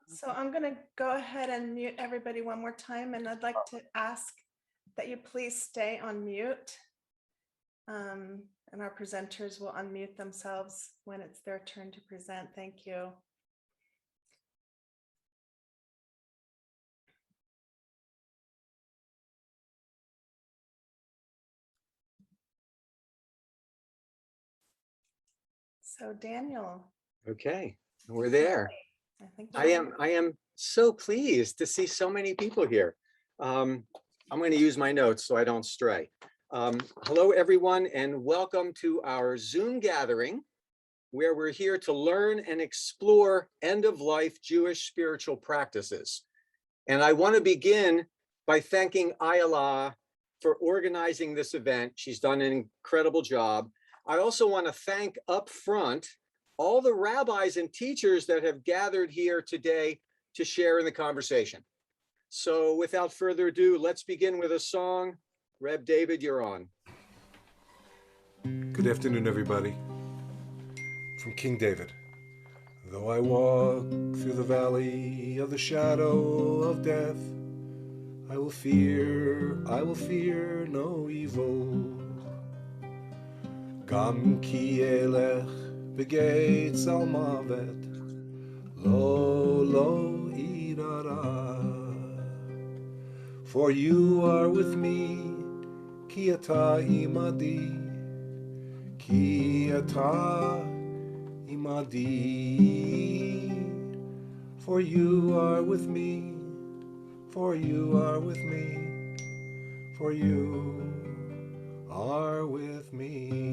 So I'm going to go ahead and mute everybody one more time, and I'd like to ask that you please stay on mute. And our presenters will unmute themselves when it's their turn to present. Thank you. So Daniel. Okay, we're there. I I am so pleased to see so many people here. I'm going to use my notes so I don't stray. Hello, everyone, and welcome to our Zoom gathering, where we're here to learn and explore end-of-life Jewish spiritual practices. And I want to begin by thanking Ayala for organizing this event. She's done an incredible job. I also want to thank up front all the rabbis and teachers that have gathered here today to share in the conversation. So without further ado, let's begin with a song. Reb David, you're on. Good afternoon, everybody. From King David. Though I walk through the valley of the shadow of death, I will fear no evil. Gam ki elech begates al mavet, lo irara. For you are with me, ki ata imadi, ki ata imadi. For you are with me, for you are with me, for you are with me.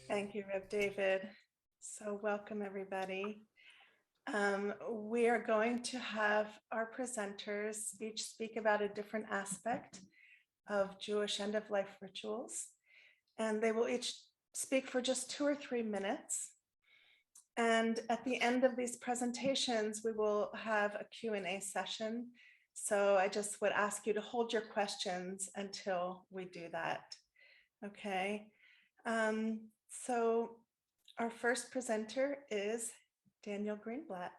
Thank you, Reb David. So welcome, everybody. We are going to have our presenters each speak about a different aspect of Jewish end-of-life rituals, and they will each speak for just 2 or 3 minutes. And at the end of these presentations, we will have a Q&A session. So I just would ask you to hold your questions until we do that. Okay. So our first presenter is Daniel Greenblatt.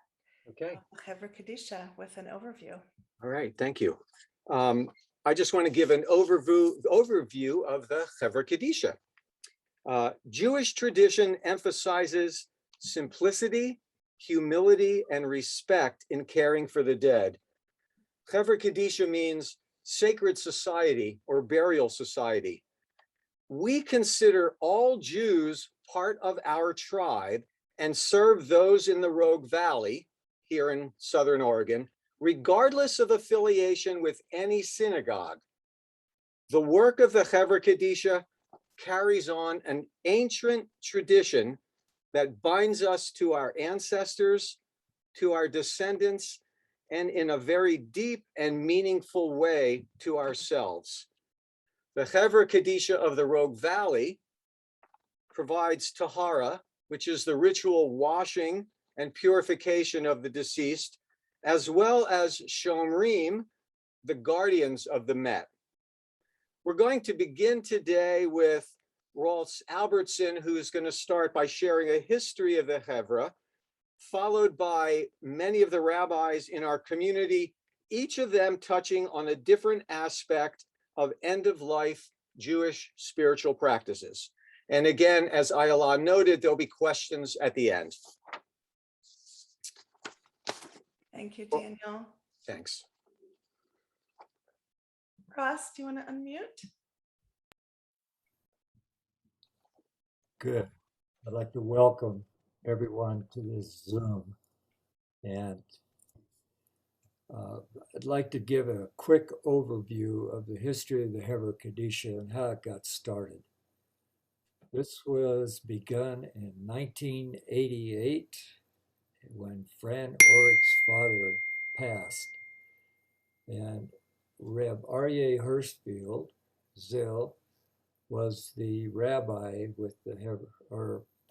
Okay. Hevreh Kadishah with an overview. All right, thank you. I just want to give an overview of the Hevreh Kadishah. Jewish tradition emphasizes simplicity, humility, and respect in caring for the dead. Hevreh Kadishah means sacred society or burial society. We consider all Jews part of our tribe and serve those in the Rogue Valley here in Southern Oregon, regardless of affiliation with any synagogue. The work of the Hevreh Kadishah carries on an ancient tradition that binds us to our ancestors, to our descendants, and in a very deep and meaningful way to ourselves. The Hevreh Kadishah of the Rogue Valley provides tahara, which is the ritual washing and purification of the deceased, as well as shomrim, the guardians of the Met. We're going to begin today with Rolf Albertson, who's going to start by sharing a history of the Hevreh, followed by many of the rabbis in our community, each of them touching on a different aspect of end-of-life Jewish spiritual practices. And again, as Ayala noted, there'll be questions at the end. Thank you, Daniel. Thanks. Ross, do you want to unmute? Good. I'd like to welcome everyone to this Zoom. And I'd like to give a quick overview of the history of the Hevreh Kadishah and how it got started. This was begun in 1988 when Fran Orich's father passed. And Reb Aryeh Hirschfield, Zil, was the rabbi with the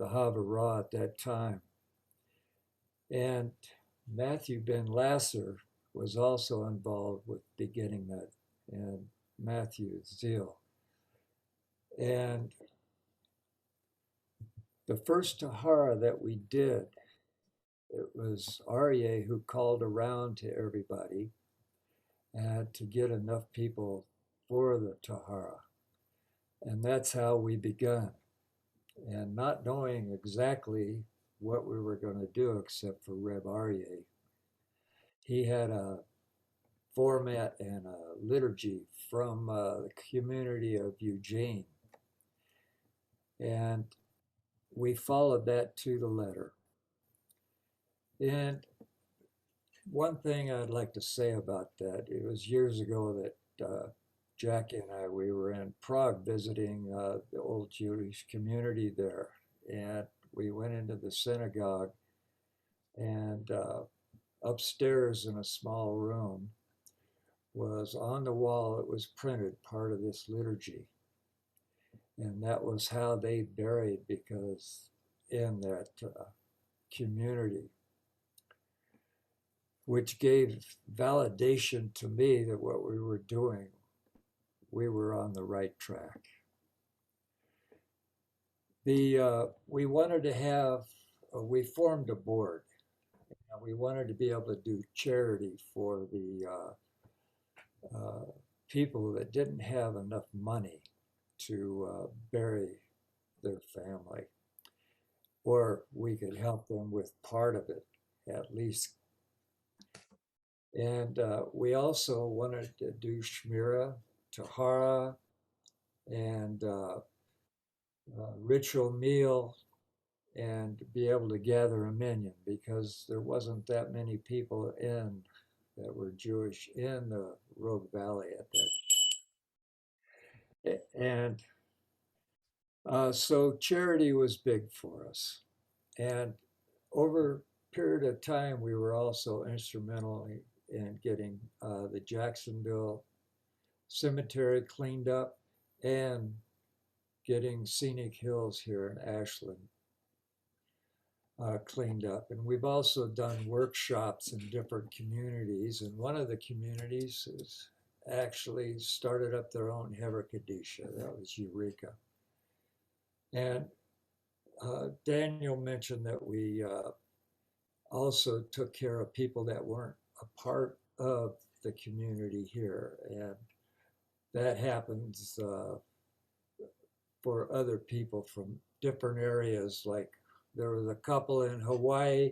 Havarah at that time. And Matthew Ben Lasser was also involved with beginning that, and Matthew Zil. And the first Tahara that we did, it was Aryeh who called around to everybody and to get enough people for the Tahara. And that's how we begun. And not knowing exactly what we were going to do except for Reb Aryeh, he had a format and a liturgy from the community of Eugene. And we followed that to the letter. And one thing I'd like to say about that, it was years ago that Jackie and I, we were in Prague visiting the old Jewish community there. And we went into the synagogue, and upstairs in a small room was on the wall, it was printed part of this liturgy. And that was how they buried, because in that community, which gave validation to me that what we were doing, we were on the right track. We wanted to have, we formed a board. And we wanted to be able to do charity for the people that didn't have enough money to bury their family, or we could help them with part of it at least. And we also wanted to do Shmira, Tahara, and ritual meal, and be able to gather a minyan, because there wasn't that many people in that were Jewish in the Rogue Valley at that. And so charity was big for us. And over a period of time, we were also instrumental in getting the Jacksonville Cemetery cleaned up and getting Scenic Hills here in Ashland cleaned up. And we've also done workshops in different communities. And one of the communities is actually started up their own Hevreh Kadishah. That was Eureka. And Daniel mentioned that we also took care of people that weren't a part of the community here. And that happens for other people from different areas. Like there was a couple in Hawaii,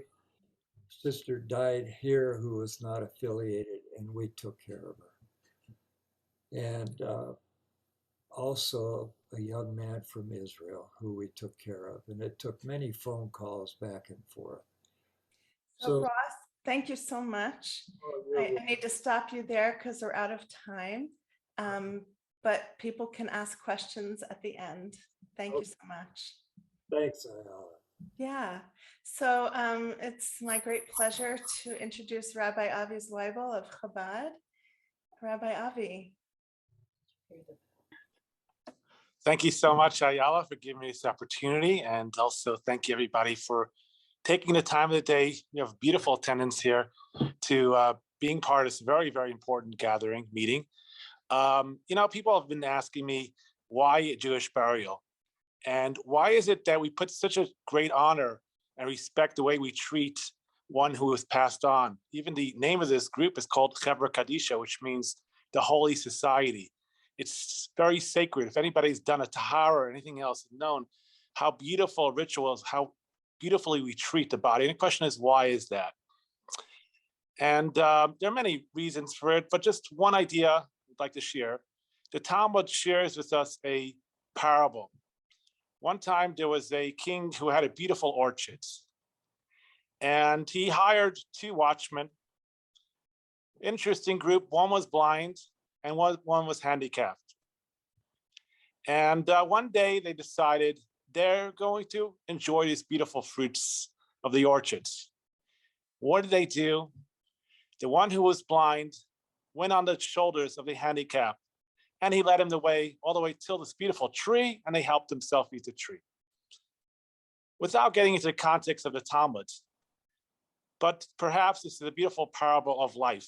sister died here who was not affiliated, and we took care of her. And also a young man from Israel who we took care of. And it took many phone calls back and forth. So Ross, thank you so much. I need to stop you there because we're out of time. But people can ask questions at the end. Thank you so much. Thanks, Ayala. Yeah, so it's my great pleasure to introduce Rabbi Avi Zweibel of Chabad. Rabbi Avi. Thank you so much, Ayala, for giving me this opportunity. And also thank you everybody for taking the time of the day. You have beautiful attendance here to being part of this very, very important gathering meeting. People have been asking me why a Jewish burial, and why is it that we put such a great honor and respect the way we treat one who has passed on. Even the name of this group is called Hevreh Kadishah, which means the Holy Society. It's very sacred. If anybody's done a tahara or anything else, known how beautiful rituals, how beautifully we treat the body. And the question is, why is that? And there are many reasons for it, but just one idea I'd like to share. The Talmud shares with us a parable. One time there was a king who had a beautiful orchard, and he hired two watchmen. Interesting group. One was blind and one was handicapped. And one day they decided they're going to enjoy these beautiful fruits of the orchards. What did they do? The one who was blind went on the shoulders of the handicapped, and he led him the way all the way till this beautiful tree, and they helped himself eat the tree. Without getting into the context of the Talmud, but perhaps this is a beautiful parable of life.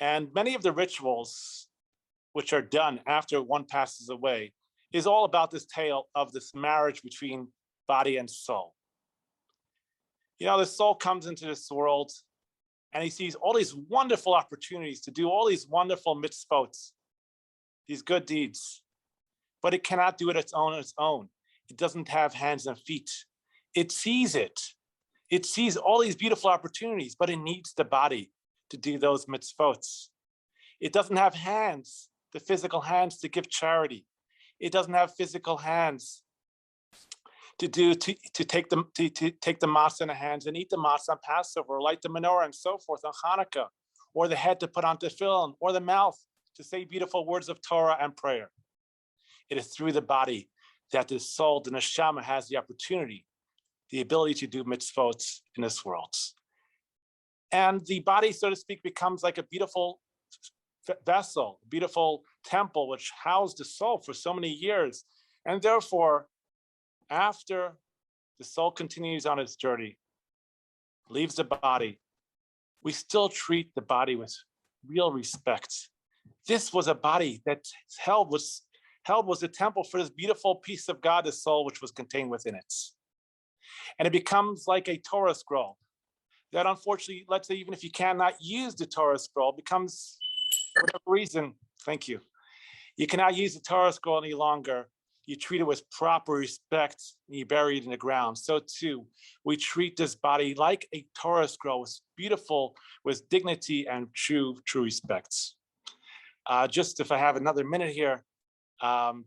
And many of the rituals which are done after one passes away is all about this tale of this marriage between body and soul. You know, the soul comes into this world and he sees all these wonderful opportunities to do all these wonderful mitzvot, these good deeds, but it cannot do it on its own. It doesn't have hands and feet. It sees it. It sees all these beautiful opportunities, but it needs the body to do those mitzvot. It doesn't have hands, the physical hands to give charity. It doesn't have physical hands to take the matzah in the hands and eat the matzah on Passover, or light the menorah and so forth on Hanukkah, or the head to put on tefillin, or the mouth to say beautiful words of Torah and prayer. It is through the body that the soul, the neshama, has the opportunity, the ability to do mitzvot in this world. And the body, so to speak, becomes like a beautiful vessel, a beautiful temple, which housed the soul for so many years. And therefore, after the soul continues on its journey, leaves the body, we still treat the body with real respect. This was a body that was a temple for this beautiful piece of God, the soul, which was contained within it. And it becomes like a Torah scroll that, unfortunately, let's say, even if you cannot use the Torah scroll, becomes, for whatever reason, thank you, you cannot use the Torah scroll any longer. You treat it with proper respect and you bury it in the ground. So too, we treat this body like a Torah scroll, with beautiful, with dignity and true respects. Just if I have another minute here,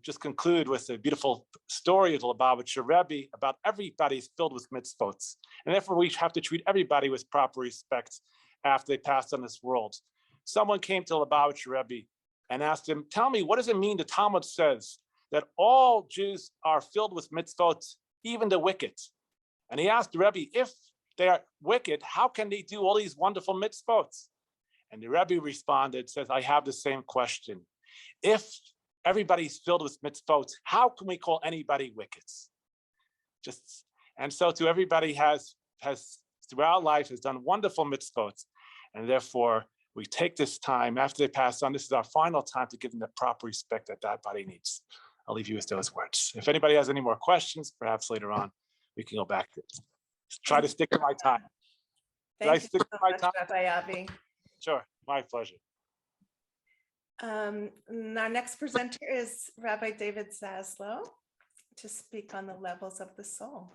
just conclude with a beautiful story of the Lubavitcher Rebbe about everybody is filled with mitzvot. And therefore we have to treat everybody with proper respect after they pass on this world. Someone came to Lubavitcher Rebbe and asked him, tell me, what does it mean the Talmud says that all Jews are filled with mitzvot, even the wicked? And he asked the Rebbe, if they are wicked, how can they do all these wonderful mitzvot? And the Rebbe responded, says, I have the same question. If everybody's filled with mitzvot, how can we call anybody wicked? And so to everybody has throughout life has done wonderful mitzvot, and therefore we take this time after they pass on. This is our final time to give them the proper respect that body needs. I'll leave you with those words. If anybody has any more questions, perhaps later on we can go back. Try to stick to my time. Thank you so much, Rabbi Avi. Sure, my pleasure. Our next presenter is Rabbi David Zaslow to speak on the levels of the soul.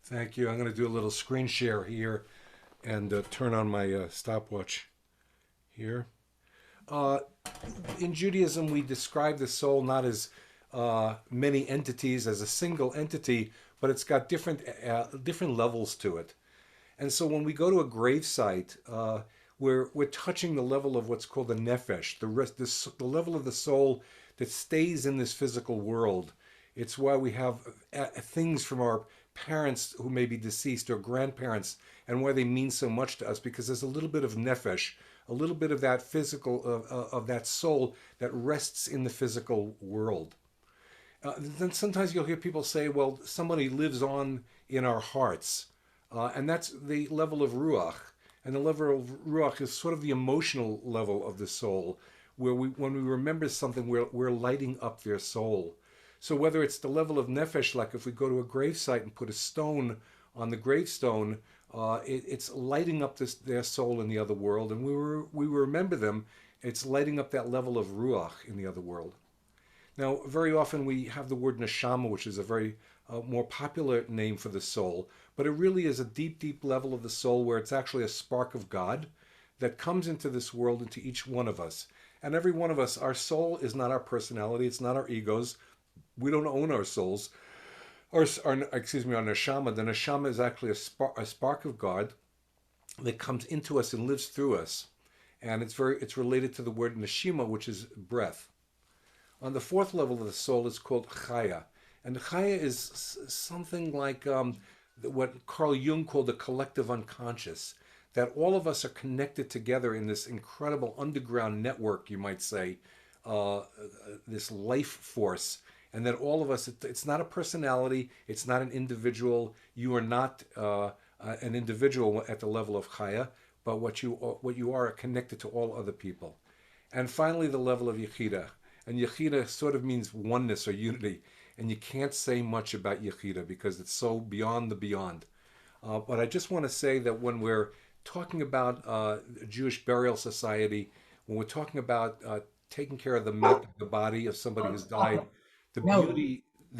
Thank you. I'm going to do a little screen share here and turn on my stopwatch here. In Judaism, we describe the soul not as many entities, as a single entity, but it's got different levels to it. And so when we go to a gravesite, we're touching the level of what's called the nefesh, the level of the soul that stays in this physical world. It's why we have things from our parents who may be deceased or grandparents, and why they mean so much to us, because there's a little bit of nefesh, a little bit of that physical, of that soul that rests in the physical world. Then sometimes you'll hear people say, well, somebody lives on in our hearts. And that's the level of ruach. And the level of ruach is sort of the emotional level of the soul, where when we remember something, we're lighting up their soul. So whether it's the level of nefesh, like if we go to a gravesite and put a stone on the gravestone, it's lighting up their soul in the other world. And we remember them, it's lighting up that level of ruach in the other world. Now, very often we have the word neshama, which is a very more popular name for the soul, but it really is a deep, deep level of the soul where it's actually a spark of God that comes into this world, into each one of us. And every one of us, our soul is not our personality, it's not our egos. We don't own our souls, our neshama. The neshama is actually a spark of God that comes into us and lives through us. And it's related to the word neshima, which is breath. On the fourth level of the soul is called chaya. And chaya is something like what Carl Jung called the collective unconscious, that all of us are connected together in this incredible underground network, you might say, this life force, and that all of us, it's not a personality, it's not an individual, you are not an individual at the level of chaya, but what you are connected to all other people. And finally, the level of yechida. And Yechida sort of means oneness or unity. And you can't say much about Yechida because it's so beyond the beyond. But I just want to say that when we're talking about Jewish burial society, when we're talking about taking care of the met, the body of somebody who's died, the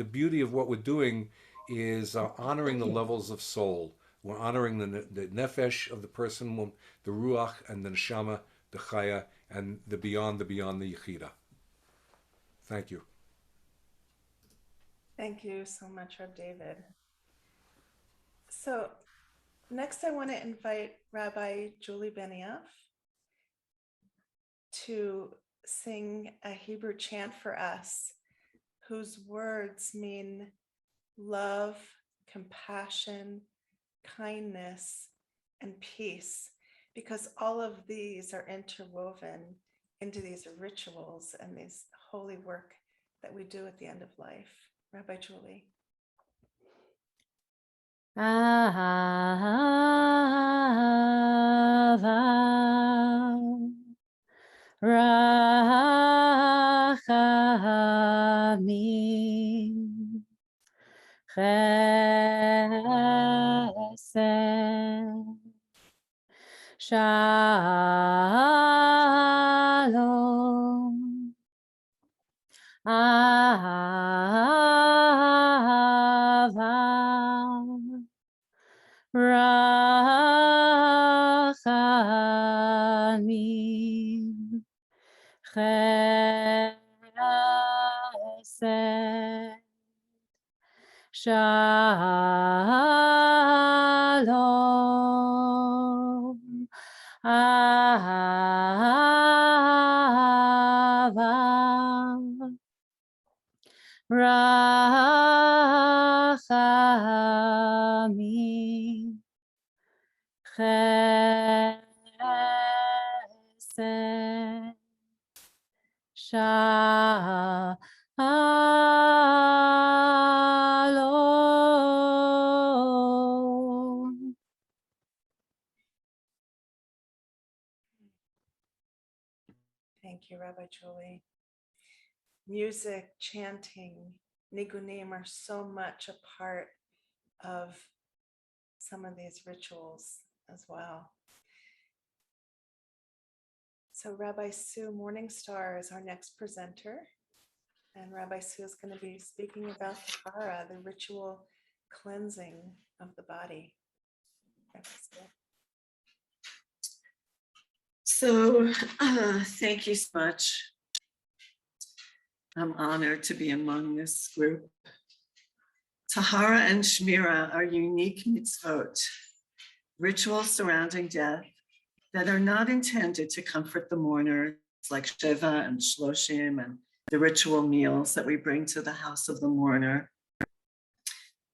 beauty of what we're doing is honoring the levels of soul. We're honoring the nefesh of the person, the ruach and the neshama, the chaya, and the beyond, the yechida. Thank you. Thank you so much, Reb David. So next I want to invite Rabbi Julie Benioff to sing a Hebrew chant for us, whose words mean love, compassion, kindness, and peace, because all of these are interwoven into these rituals and these holy work that we do at the end of life. Rabbi Julie. Rachamim, Chesed, Shalom, Ahava, Rachamim, Chesed, Shalom, Ahava, Rachamim, Chesed, Shalom. Thank you, Rabbi Julie. Music, chanting, nigunim are so much a part of some of these rituals as well. So Rabbi Sue Morningstar is our next presenter. And Rabbi Sue is going to be speaking about tahara, the ritual cleansing of the body. So thank you so much. I'm honored to be among this group. Tahara and Shmira are unique mitzvot, rituals surrounding death that are not intended to comfort the mourners, like Sheva and Shloshim and the ritual meals that we bring to the house of the mourner,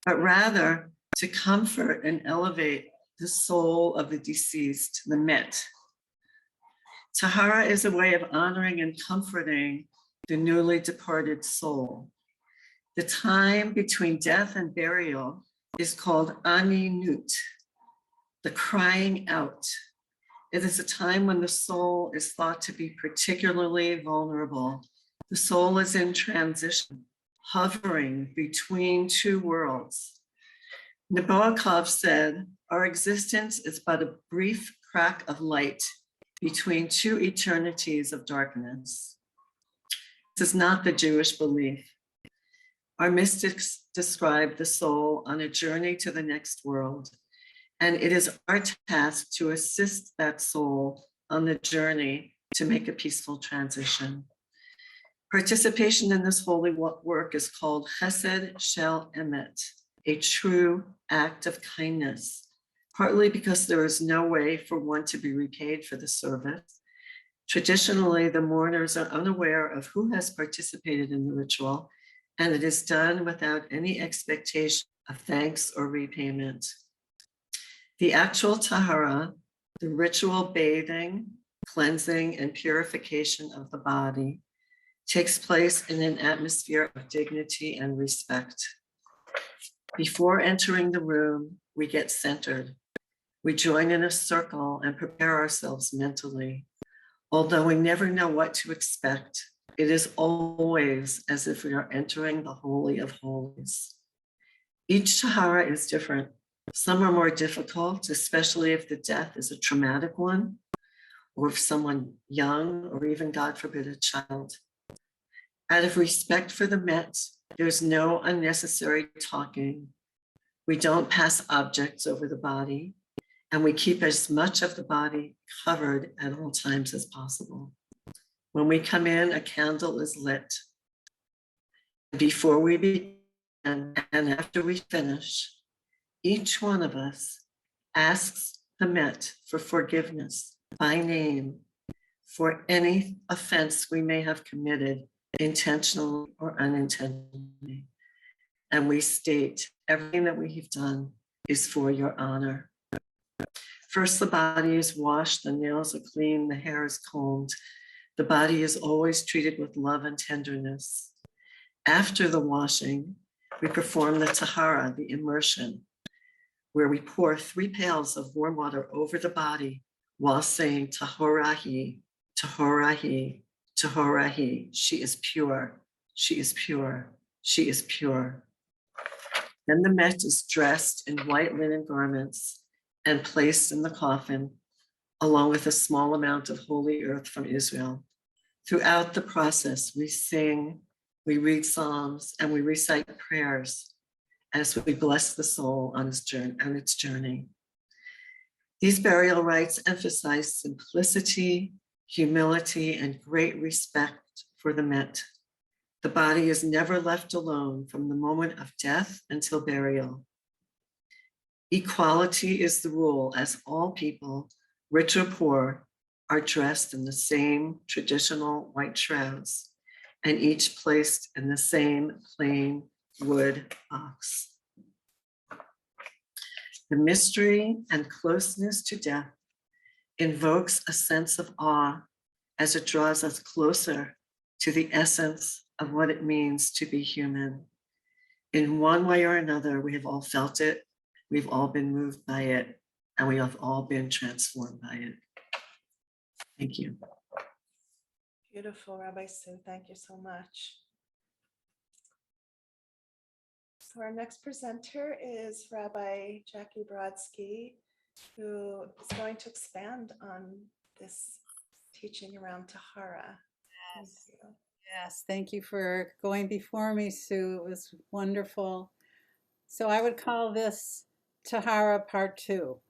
but rather to comfort and elevate the soul of the deceased, the met. Tahara is a way of honoring and comforting the newly departed soul. The time between death and burial is called aninut, the crying out. It is a time when the soul is thought to be particularly vulnerable. The soul is in transition, hovering between two worlds. Nabokov said, "Our existence is but a brief crack of light between two eternities of darkness." This is not the Jewish belief. Our mystics describe the soul on a journey to the next world, and it is our task to assist that soul on the journey to make a peaceful transition. Participation in this holy work is called Chesed Shel Emet, a true act of kindness, partly because there is no way for one to be repaid for the service. Traditionally, the mourners are unaware of who has participated in the ritual, and it is done without any expectation of thanks or repayment. The actual tahara, the ritual bathing, cleansing, and purification of the body, takes place in an atmosphere of dignity and respect. Before entering the room, we get centered. We join in a circle and prepare ourselves mentally. Although we never know what to expect, It is always as if we are entering the Holy of Holies. Each Tahara is different. Some are more difficult, especially if the death is a traumatic one, or if someone young, or even, God forbid, a child. Out of respect for the Met, there's no unnecessary talking. We don't pass objects over the body, and we keep as much of the body covered at all times as possible. When we come in, a candle is lit. Before we begin and after we finish, each one of us asks the Met for forgiveness by name for any offense we may have committed, intentionally or unintentionally. And we state everything that we have done is for your honor. First, the body is washed, the nails are clean, the hair is combed. The body is always treated with love and tenderness. After the washing, we perform the tahara, the immersion, where we pour 3 pails of warm water over the body while saying tahorahi, tahorahi, tahorahi. She is pure, she is pure, she is pure. Then the Met is dressed in white linen garments and placed in the coffin, along with a small amount of holy earth from Israel. Throughout the process, we sing, we read psalms, and we recite prayers as we bless the soul on its journey. These burial rites emphasize simplicity, humility, and great respect for the Met. The body is never left alone from the moment of death until burial. Equality is the rule, as all people, rich or poor, are dressed in the same traditional white shrouds and each placed in the same plain wood box. The mystery and closeness to death invokes a sense of awe as it draws us closer to the essence of what it means to be human. In one way or another, we have all felt it, we've all been moved by it, and we have all been transformed by it. Thank you. Beautiful, Rabbi Sue. Thank you so much. So our next presenter is Rabbi Jackie Brodsky, who is going to expand on this teaching around Tahara. Thank Yes. you. Yes, thank you for going before me, Sue. It was wonderful. So I would call this Tahara Part 2.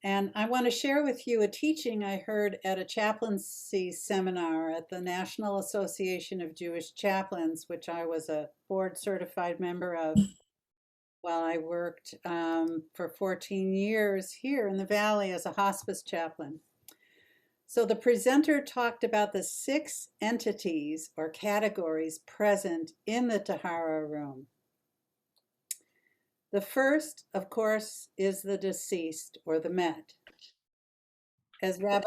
And I want to share with you a teaching I heard at a chaplaincy seminar at the National Association of Jewish Chaplains, which I was a board certified member of while I worked for 14 years here in the Valley as a hospice chaplain. So the presenter talked about the 6 entities or categories present in the Tahara room. The first, of course, is the deceased or the Met. As Rabbi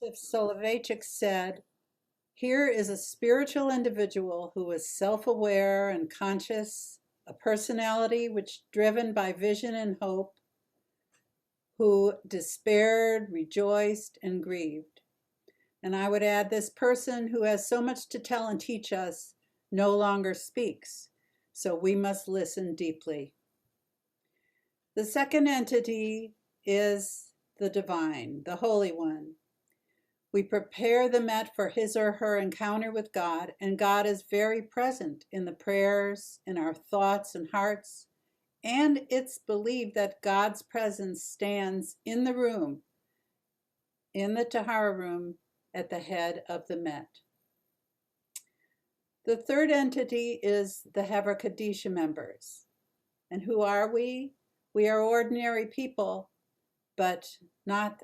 Joseph Soloveitchik said, here is a spiritual individual who is self-aware and conscious, a personality which driven by vision and hope, who despaired, rejoiced, and grieved. And I would add, this person who has so much to tell and teach us no longer speaks, so we must listen deeply. The second entity is the divine, the Holy One. We prepare the Met for his or her encounter with God, and God is very present in the prayers, in our thoughts and hearts, and it's believed that God's presence stands in the room, in the Tahara room, at the head of the Met. The third entity is the Hevreh Kadishah members. And who are we? We are ordinary people, but not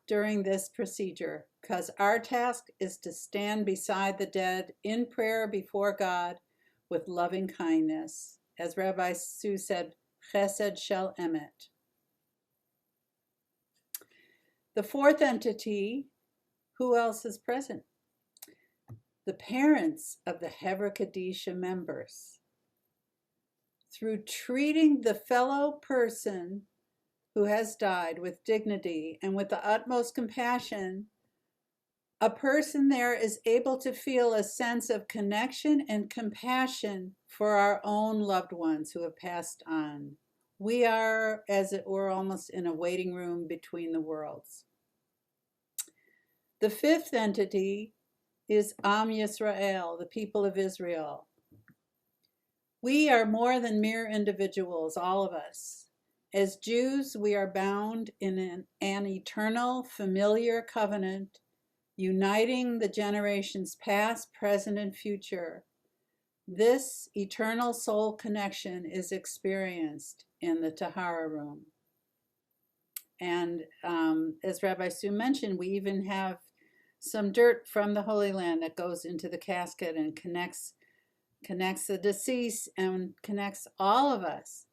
during this procedure, because our task is to stand beside the dead in prayer before God with loving kindness. As Rabbi Sue said, Chesed Shel Emet. The fourth entity, who else is present? The parents of the Hevreh Kadishah members. Through treating the fellow person who has died with dignity and with the utmost compassion, A person there is able to feel a sense of connection and compassion for our own loved ones who have passed on. We are, as it were, almost in a waiting room between the worlds. The fifth entity is Am Yisrael, the people of Israel. We are more than mere individuals, all of us. As Jews, we are bound in an eternal, familiar covenant, uniting the generations past, present, and future. This eternal soul connection is experienced in the Tahara room. And as Rabbi Sue mentioned, we even have some dirt from the Holy Land that goes into the casket and connects the deceased and connects all of us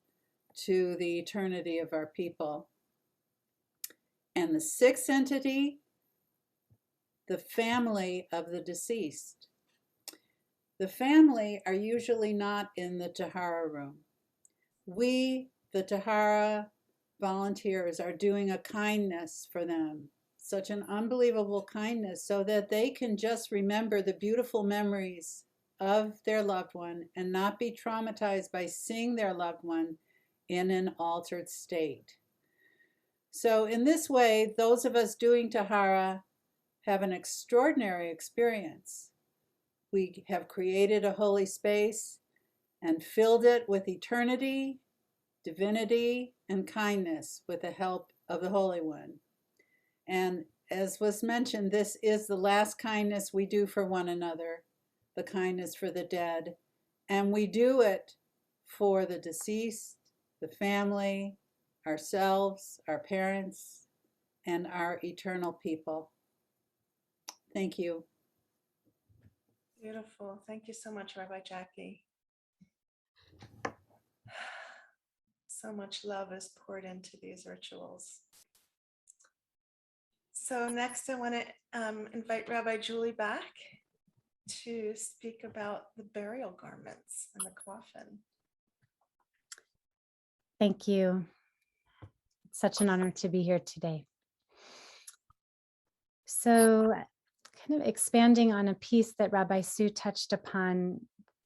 to the eternity of our people. And the sixth entity, the family of the deceased. The family are usually not in the Tahara room. We, the Tahara volunteers, are doing a kindness for them, such an unbelievable kindness, so that they can just remember the beautiful memories of their loved one and not be traumatized by seeing their loved one in an altered state. So in this way, those of us doing Tahara have an extraordinary experience. We have created a holy space and filled it with eternity, divinity, and kindness with the help of the Holy One. And as was mentioned, this is the last kindness we do for one another, the kindness for the dead. And we do it for the deceased, the family, ourselves, our parents, and our eternal people. Thank you. Beautiful. Thank you so much, Rabbi Jackie. So much love is poured into these rituals. So next I want to invite Rabbi Julie back to speak about the burial garments and the coffin. Thank you. It's such an honor to be here today. So kind of expanding on a piece that Rabbi Sue touched upon,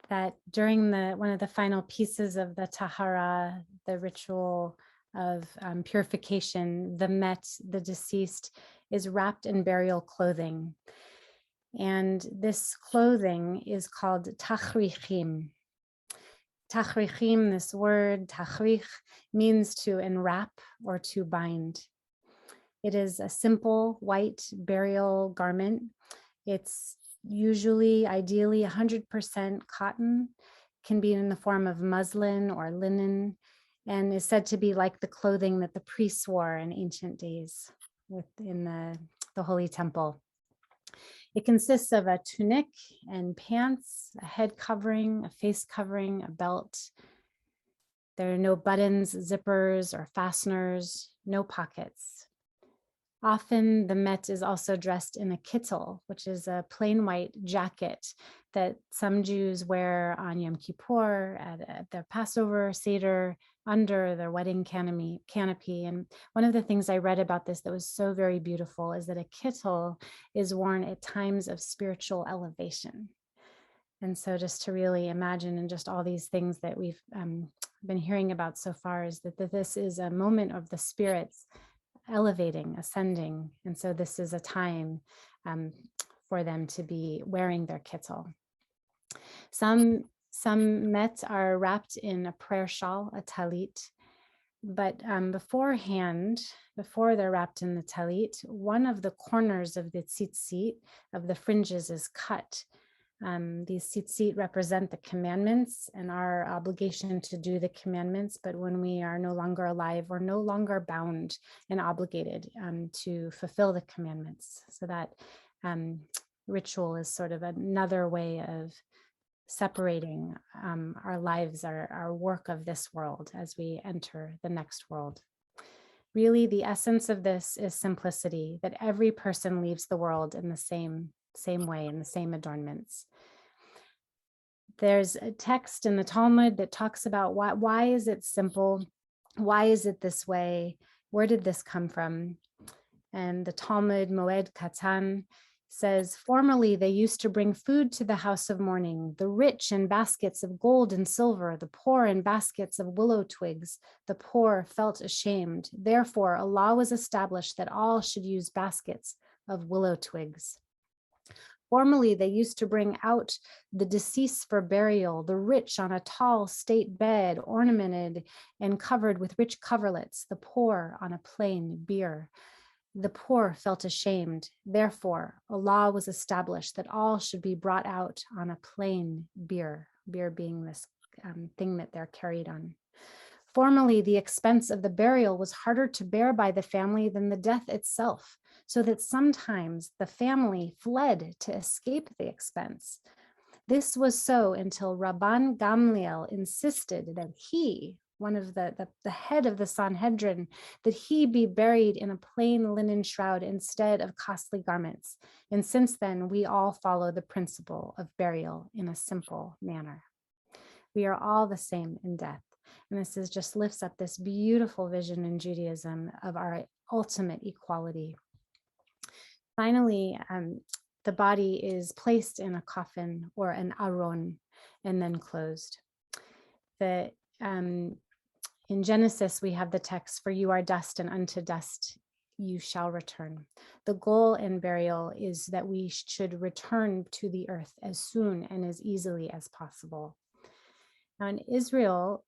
that during one of the final pieces of the Tahara, the ritual of purification, the Met, the deceased, is wrapped in burial clothing. And this clothing is called tachrichim. Tachrichim, this word, tachrich, means to enwrap or to bind. It is a simple white burial garment. It's usually, ideally, 100% cotton, can be in the form of muslin or linen, and is said to be like the clothing that the priests wore in ancient days within the Holy Temple. It consists of a tunic and pants, a head covering, a face covering, a belt. There are no buttons, zippers, or fasteners, no pockets. Often the Met is also dressed in a kittel, which is a plain white jacket that some Jews wear on Yom Kippur, at their Passover Seder, under their wedding canopy. And one of the things I read about this that was so very beautiful is that a kittel is worn at times of spiritual elevation. And so just to really imagine, and just all these things that we've been hearing about so far, is that this is a moment of the spirits elevating, ascending. And so this is a time for them to be wearing their kittel. Some Met are wrapped in a prayer shawl, a talit, but beforehand, before they're wrapped in the talit, one of the corners of the tzitzit, of the fringes, is cut. These tzitzit represent the commandments and our obligation to do the commandments, but when we are no longer alive, we're no longer bound and obligated to fulfill the commandments. So that ritual is sort of another way of separating our lives, our work of this world as we enter the next world. Really, the essence of this is simplicity, that every person leaves the world in the same way, in the same adornments. There's a text in the Talmud that talks about why is it simple? Why is it this way? Where did this come from? And the Talmud Moed Katan says, formerly they used to bring food to the house of mourning, the rich in baskets of gold and silver, the poor in baskets of willow twigs. The poor felt ashamed. Therefore, a law was established that all should use baskets of willow twigs. Formerly, they used to bring out the deceased for burial, the rich on a tall state bed, ornamented and covered with rich coverlets, the poor on a plain bier. The poor felt ashamed. Therefore, a law was established that all should be brought out on a plain bier, bier being this thing that they're carried on. Formerly, the expense of the burial was harder to bear by the family than the death itself, so that sometimes the family fled to escape the expense. This was so until Rabban Gamliel insisted that he, one of the head of the Sanhedrin, that he be buried in a plain linen shroud instead of costly garments. And since then, we all follow the principle of burial in a simple manner. We are all the same in death. And this just lifts up this beautiful vision in Judaism of our ultimate equality. Finally, the body is placed in a coffin or an aron and then closed. In Genesis, we have the text, "For you are dust, and unto dust you shall return." The goal in burial is that we should return to the earth as soon and as easily as possible. Now in Israel,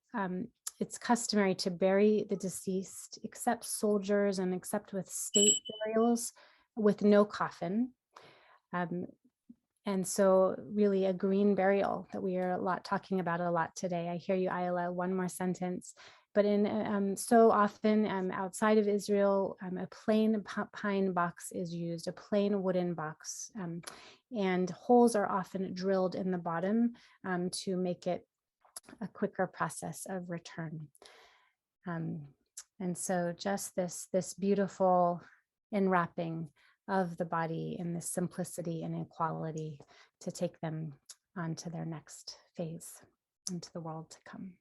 it's customary to bury the deceased, except soldiers and except with state burials, with no coffin. And so really a green burial that we are talking about a lot today. I hear you, Ayala, one more sentence. But in so often outside of Israel, a plain pine box is used, a plain wooden box, and holes are often drilled in the bottom to make it a quicker process of return. And so just this beautiful enwrapping of the body in this simplicity and equality to take them on to their next phase, into the world to come.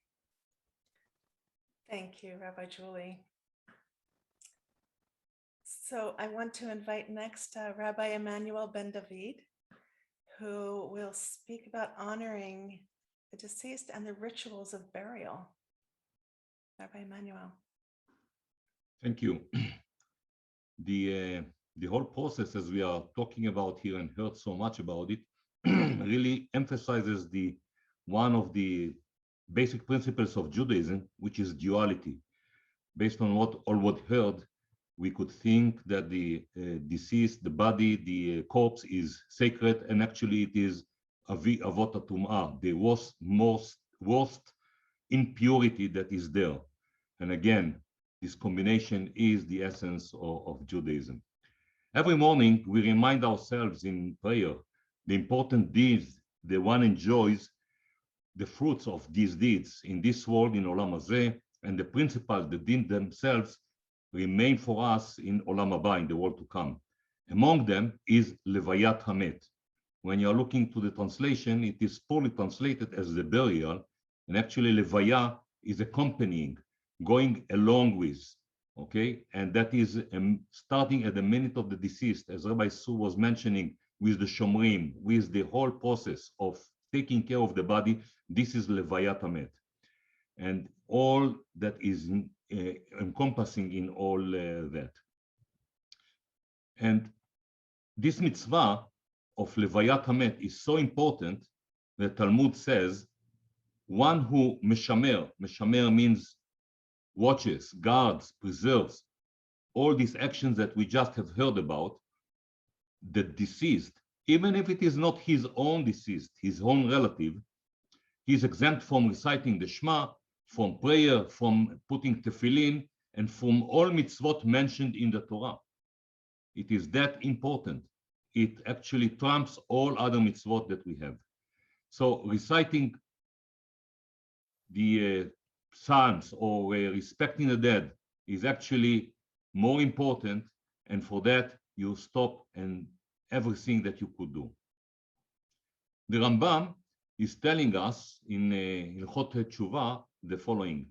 Thank you, Rabbi Julie. So I want to invite next Rabbi Emmanuel Ben David, who will speak about honoring the deceased and the rituals of burial. Rabbi Emmanuel. Thank you. The whole process, as we are talking about here and heard so much about it, really emphasizes one of the basic principles of Judaism, which is duality. Based on what heard, we could think that the deceased, the body, the corpse is sacred, and actually it is avot tum'ah, the worst impurity that is there. And again, this combination is the essence of Judaism. Every morning, we remind ourselves in prayer the important deeds the one enjoys, the fruits of these deeds in this world, in Olam Hazeh, and the principles, the din themselves, remain for us in Olam Haba, in the world to come. Among them is Levayat Hamet. When you're looking to the translation, it is poorly translated as the burial, and actually Levaya is accompanying, going along with, okay? And that is starting at the minute of the deceased, as Rabbi Su was mentioning, with the Shomrim, with the whole process of taking care of the body. This is Levayat Hamet. And all that is encompassing in all that. And this mitzvah of Levayat Hamet is so important that Talmud says, one who meshamer means watches, guards, preserves, all these actions that we just have heard about, the deceased, even if it is not his own deceased, his own relative, he is exempt from reciting the Shema, from prayer, from putting tefillin, and from all mitzvot mentioned in the Torah. It is that important. It actually trumps all other mitzvot that we have. So reciting the Psalms or respecting the dead is actually more important, and for that you stop and everything that you could do. The Rambam is telling us in Hilchot Tshuva the following: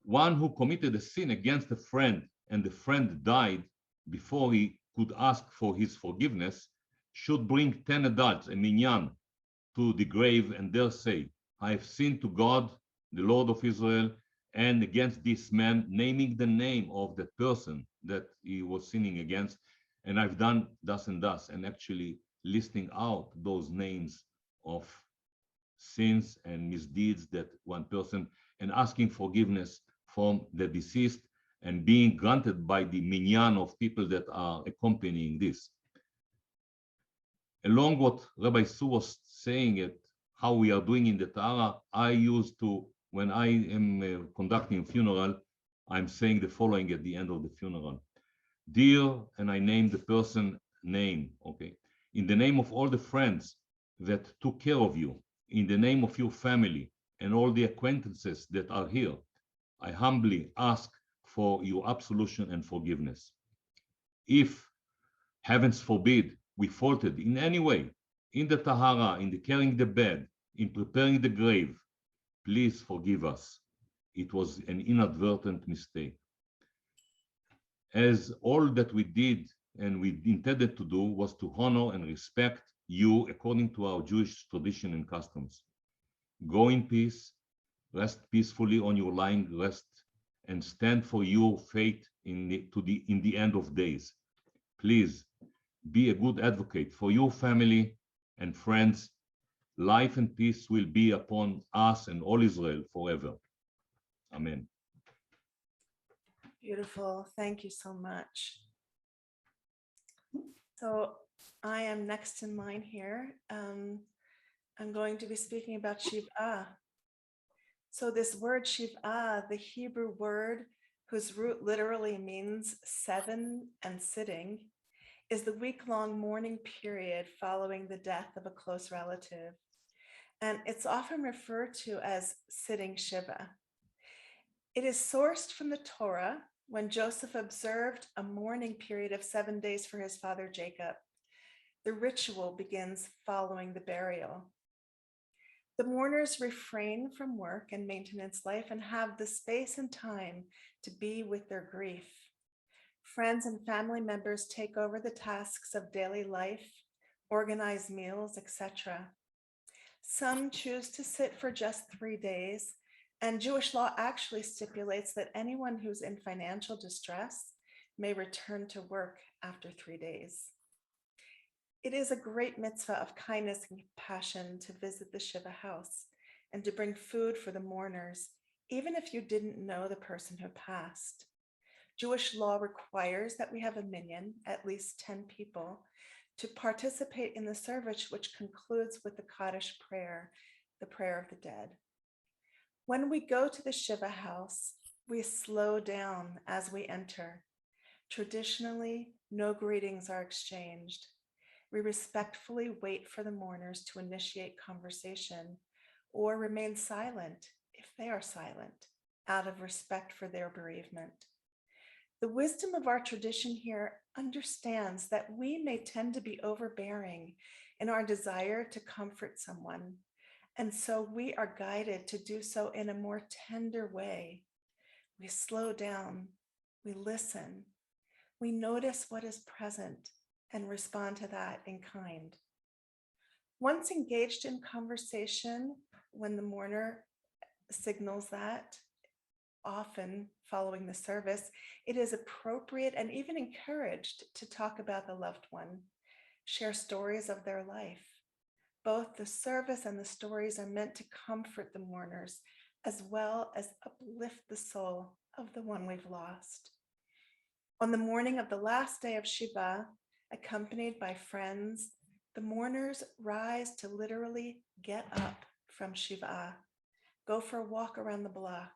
one who committed a sin against a friend and the friend died before he could ask for his forgiveness should bring 10 adults, a minyan, to the grave and there say, I have sinned to God, the Lord of Israel, and against this man, naming the name of the person that he was sinning against, and I've done thus and thus, and actually listing out those names of sins and misdeeds that one person, and asking forgiveness from the deceased and being granted by the minyan of people that are accompanying this. Along what Rabbi Su was saying it, how we are doing in the Tahara, I used to, when I am conducting a funeral, I'm saying the following at the end of the funeral. Dear, and I name the person name, okay? In the name of all the friends that took care of you, in the name of your family and all the acquaintances that are here, I humbly ask for your absolution and forgiveness. If, heavens forbid, we faulted in any way, in the Tahara, in the carrying the bed, in preparing the grave, please forgive us. It was an inadvertent mistake. As all that we did and we intended to do was to honor and respect you according to our Jewish tradition and customs. Go in peace, rest peacefully on your lying rest, and stand for your fate in the end of days. Please be a good advocate for your family and friends. Life and peace will be upon us and all Israel forever. Amen. Beautiful. Thank you so much. So I am next in line here. I'm going to be speaking about Shiv'ah. So this word Shiv'ah, the Hebrew word whose root literally means 7 and sitting, is the week-long mourning period following the death of a close relative. And it's often referred to as sitting Shiva. It is sourced from the Torah when Joseph observed a mourning period of 7 days for his father Jacob. The ritual begins following the burial. The mourners refrain from work and maintenance life and have the space and time to be with their grief. Friends and family members take over the tasks of daily life, organize meals, etc. Some choose to sit for just 3 days, and Jewish law actually stipulates that anyone who's in financial distress may return to work after 3 days. It is a great mitzvah of kindness and compassion to visit the Shiva house and to bring food for the mourners, even if you didn't know the person who passed. Jewish law requires that we have a minyan, at least 10 people, to participate in the service, which concludes with the Kaddish prayer, the prayer of the dead. When we go to the Shiva house, we slow down as we enter. Traditionally, no greetings are exchanged. We respectfully wait for the mourners to initiate conversation or remain silent if they are silent, out of respect for their bereavement. The wisdom of our tradition here understands that we may tend to be overbearing in our desire to comfort someone, and so we are guided to do so in a more tender way. We slow down, we listen, we notice what is present and respond to that in kind. Once engaged in conversation, when the mourner signals that, often following the service, it is appropriate and even encouraged to talk about the loved one, share stories of their life. Both the service and the stories are meant to comfort the mourners as well as uplift the soul of the one we've lost. On the morning of the last day of Shiva, accompanied by friends, the mourners rise to literally get up from Shiva, go for a walk around the block.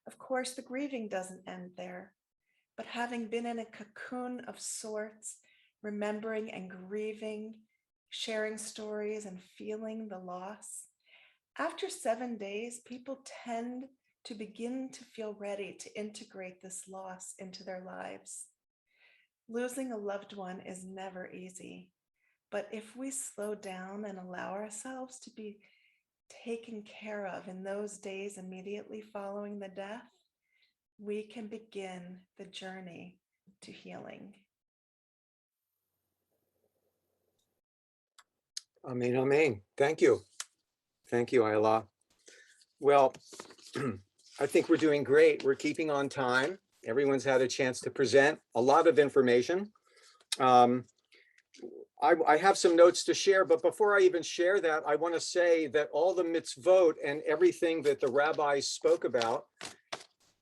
Of course, the grieving doesn't end there, but having been in a cocoon of sorts, remembering and grieving, sharing stories and feeling the loss, after 7 days, people tend to begin to feel ready to integrate this loss into their lives. Losing a loved one is never easy, but if we slow down and allow ourselves to be taken care of in those days immediately following the death, we can begin the journey to healing. Amen, amen. Thank you. Thank you, Ayla. Well, I think we're doing great. We're keeping on time. Everyone's had a chance to present a lot of information. I have some notes to share, but before I even share that, I want to say that all the mitzvot and everything that the rabbis spoke about,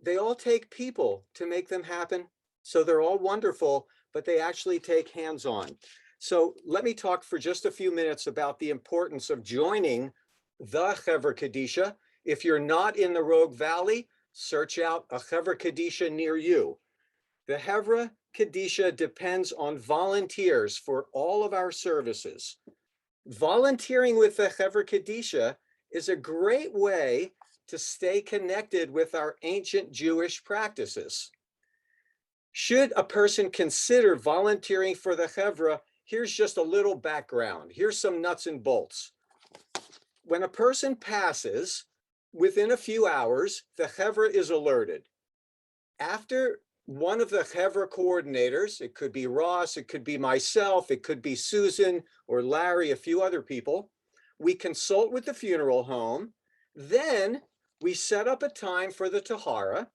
they all take people to make them happen. So they're all wonderful, but they actually take hands-on. So let me talk for just a few minutes about the importance of joining the Hevreh Kadishah. If you're not in the Rogue Valley, search out a Hevreh Kadishah near you. The Hevreh Kadishah depends on volunteers for all of our services. Volunteering with the Hevreh Kadishah is a great way to stay connected with our ancient Jewish practices. Should a person consider volunteering for the Hevreh, here's just a little background. Here's some nuts and bolts. When a person passes, within a few hours, the Hevreh is alerted. After one of the Hevreh coordinators, it could be Ross, it could be myself, it could be Susan or Larry, a few other people, we consult with the funeral home, then we set up a time for the Tahara,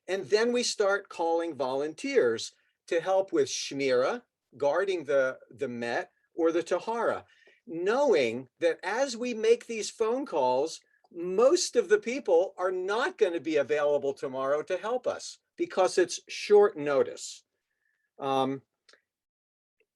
and then we start calling volunteers to help with Shmira, guarding the Met, or the Tahara, knowing that as we make these phone calls, most of the people are not going to be available tomorrow to help us because it's short notice.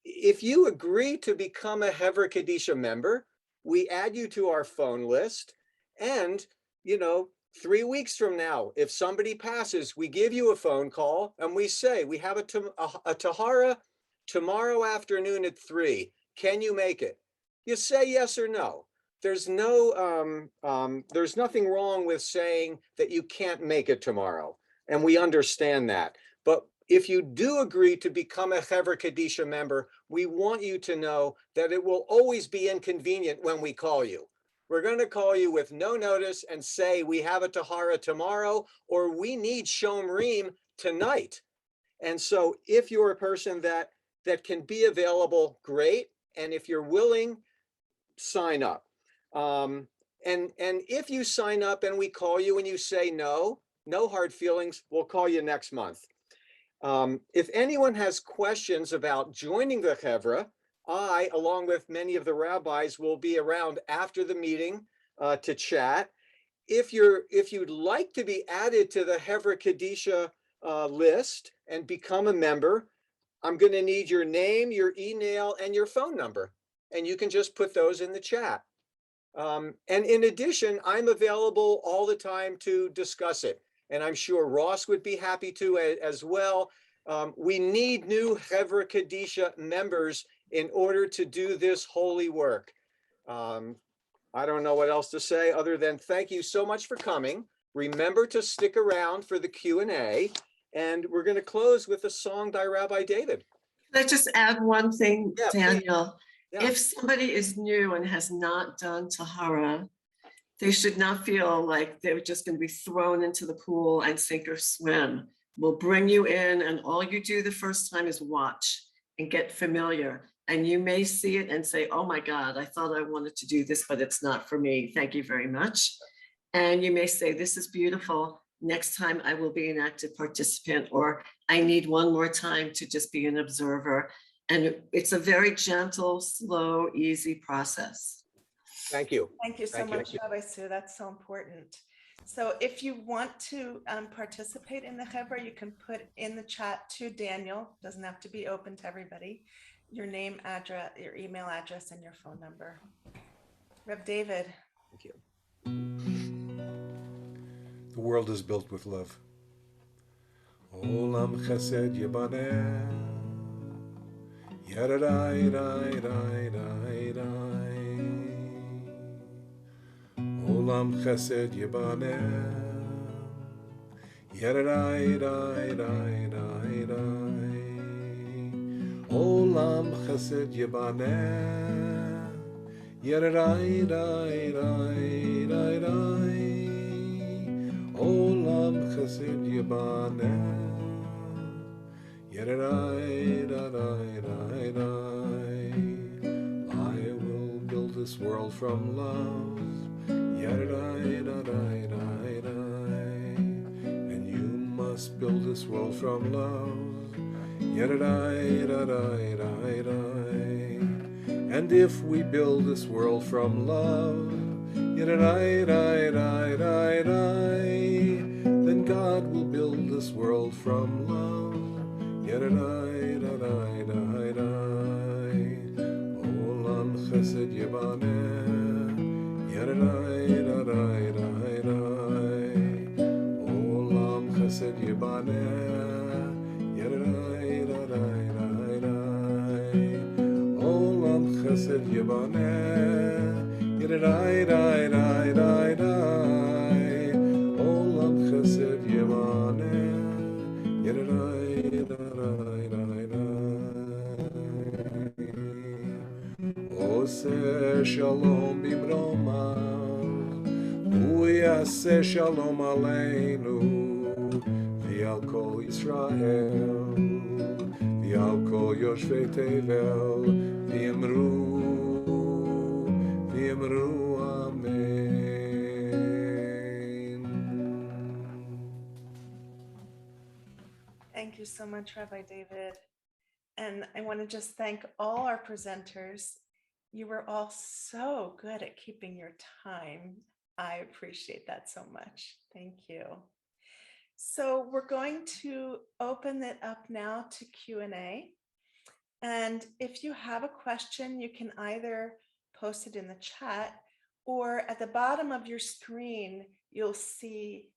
If you agree to become a Hevreh Kadishah member, we add you to our phone list, and 3 weeks from now, if somebody passes, we give you a phone call and we say, we have a Tahara tomorrow afternoon at 3. Can you make it? You say yes or no. There's nothing wrong with saying that you can't make it tomorrow, and we understand that. But if you do agree to become a Hevreh Kadishah member, we want you to know that it will always be inconvenient when we call you. We're going to call you with no notice and say we have a Tahara tomorrow, or we need Shomrim tonight. And so if you're a person that can be available, great. And if you're willing, sign up. And if you sign up and we call you and you say no hard feelings, we'll call you next month. If anyone has questions about joining the Hevreh, I, along with many of the rabbis, will be around after the meeting to chat. If you'd like to be added to the Hevreh Kadishah list and become a member, I'm going to need your name, your email, and your phone number, and you can just put those in the chat. And in addition, I'm available all the time to discuss it, and I'm sure Ross would be happy to as well. We need new Hevreh Kadishah members in order to do this holy work. I don't know what else to say other than thank you so much for coming. Remember to stick around for the Q&A, and we're going to close with a song by Rabbi David. Can I just add one thing, Yeah, Daniel? Yeah. If somebody is new and has not done Tahara, they should not feel like they're just going to be thrown into the pool and sink or swim. We'll bring you in, and all you do the first time is watch and get familiar. And you may see it and say, oh my God, I thought I wanted to do this, but it's not for me. Thank you very much. And you may say, this is beautiful. Next time I will be an active participant, or I need one more time to just be an observer. And it's a very gentle, slow, easy process. Thank you. Thank you so much, Rabbi Sue. That's so important. So if you want to participate in the Hevreh, you can put in the chat to Daniel. Doesn't have to be open to everybody. Your name, address, your email address, and your phone number. Reb David. Thank you. The world is built with love. Olam chesed yibaneh, yadadai, dai, dai, dai, dai. Olam chesed yibaneh, yadadai, dai, dai, dai, dai. Olam chesed yibaneh, yadadai, dai, dai, dai, dai. Olam chesed yibaneh, yadadai, dai, dai, dai, dai. I will build this world from love. Yadda-da-da-da-da-da. And you must build this world from love. Yadda-da-da-da-da-da. And if we build this world from love, yadda-da-da-da-da-da, then God will build this world from love. Yadda-da-da-da-da-da. Olam chesed yibaneh. Yadda-da-da-da-da-da. Olam chesed yibaneh. Yadda-da-da-da-da-da. Olam chesed yibaneh. Yadda-da-da-da-da-da. Olam chesed yibaneh. Yadda-da-da-da-da-da. Oseh shalom bimromav, hu yaseh shalom aleinu, v'al kol Yisrael, v'al kol yoshvei tevel, v'yimru amen. Thank you so much, Rabbi David. And I want to just thank all our presenters. You were all so good at keeping your time. I appreciate that so much. Thank you. So we're going to open it up now to Q&A. And if you have a question, you can either post it in the chat, or at the bottom of your screen, you'll see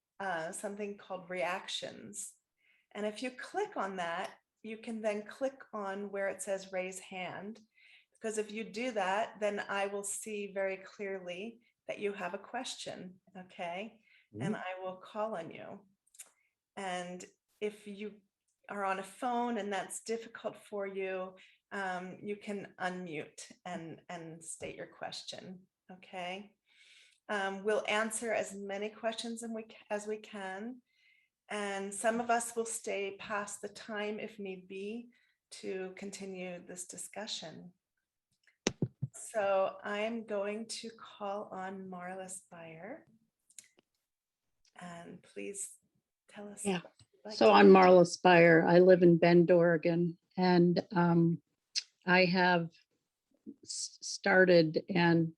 something called reactions. And if you click on that, you can then click on where it says raise hand, because if you do that, then I will see very clearly that you have a question, okay? And I will call on you. And if you are on a phone and that's difficult for you, you can unmute and state your question, okay? We'll answer as many questions as we can. And some of us will stay past the time if need be to continue this discussion. So I'm going to call on Marla Spire. And please tell us. Yeah. So I'm Marla Spire. I live in Bend, Oregon, and I have started, and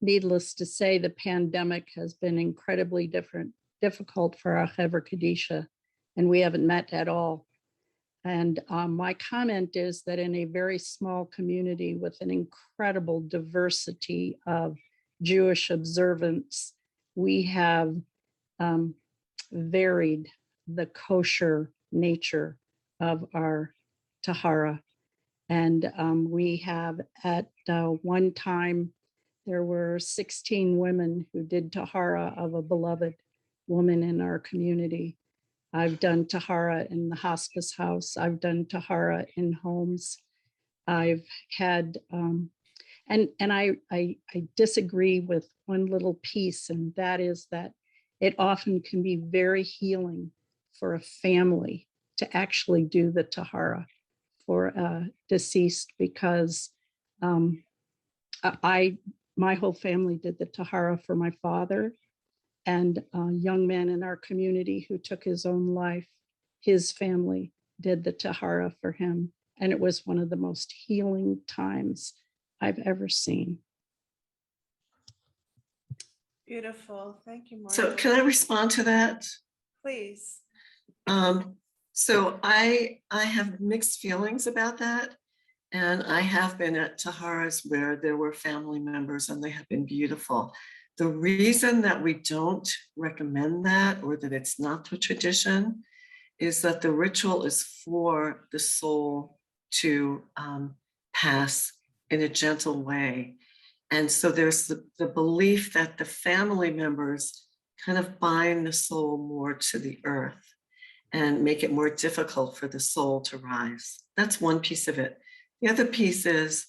needless to say, the pandemic has been incredibly difficult for our Hevreh Kadishah, and we haven't met at all. And my comment is that in a very small community with an incredible diversity of Jewish observance, we have varied the kosher nature of our tahara. And we have at one time, there were 16 women who did tahara of a beloved woman in our community. I've done tahara in the hospice house. I've done tahara in homes. I've had, and I disagree with one little piece, and that is that it often can be very healing for a family to actually do the tahara for a deceased, because my whole family did the tahara for my father, and a young man in our community who took his own life, his family did the tahara for him. And it was one of the most healing times I've ever seen. Beautiful. Thank you, Marla. So can I respond to that? Please. So I have mixed feelings about that. And I have been at taharas where there were family members and they have been beautiful. The reason that we don't recommend that, or that it's not the tradition, is that the ritual is for the soul to pass in a gentle way. And so there's the belief that the family members kind of bind the soul more to the earth and make it more difficult for the soul to rise. That's one piece of it. The other piece is,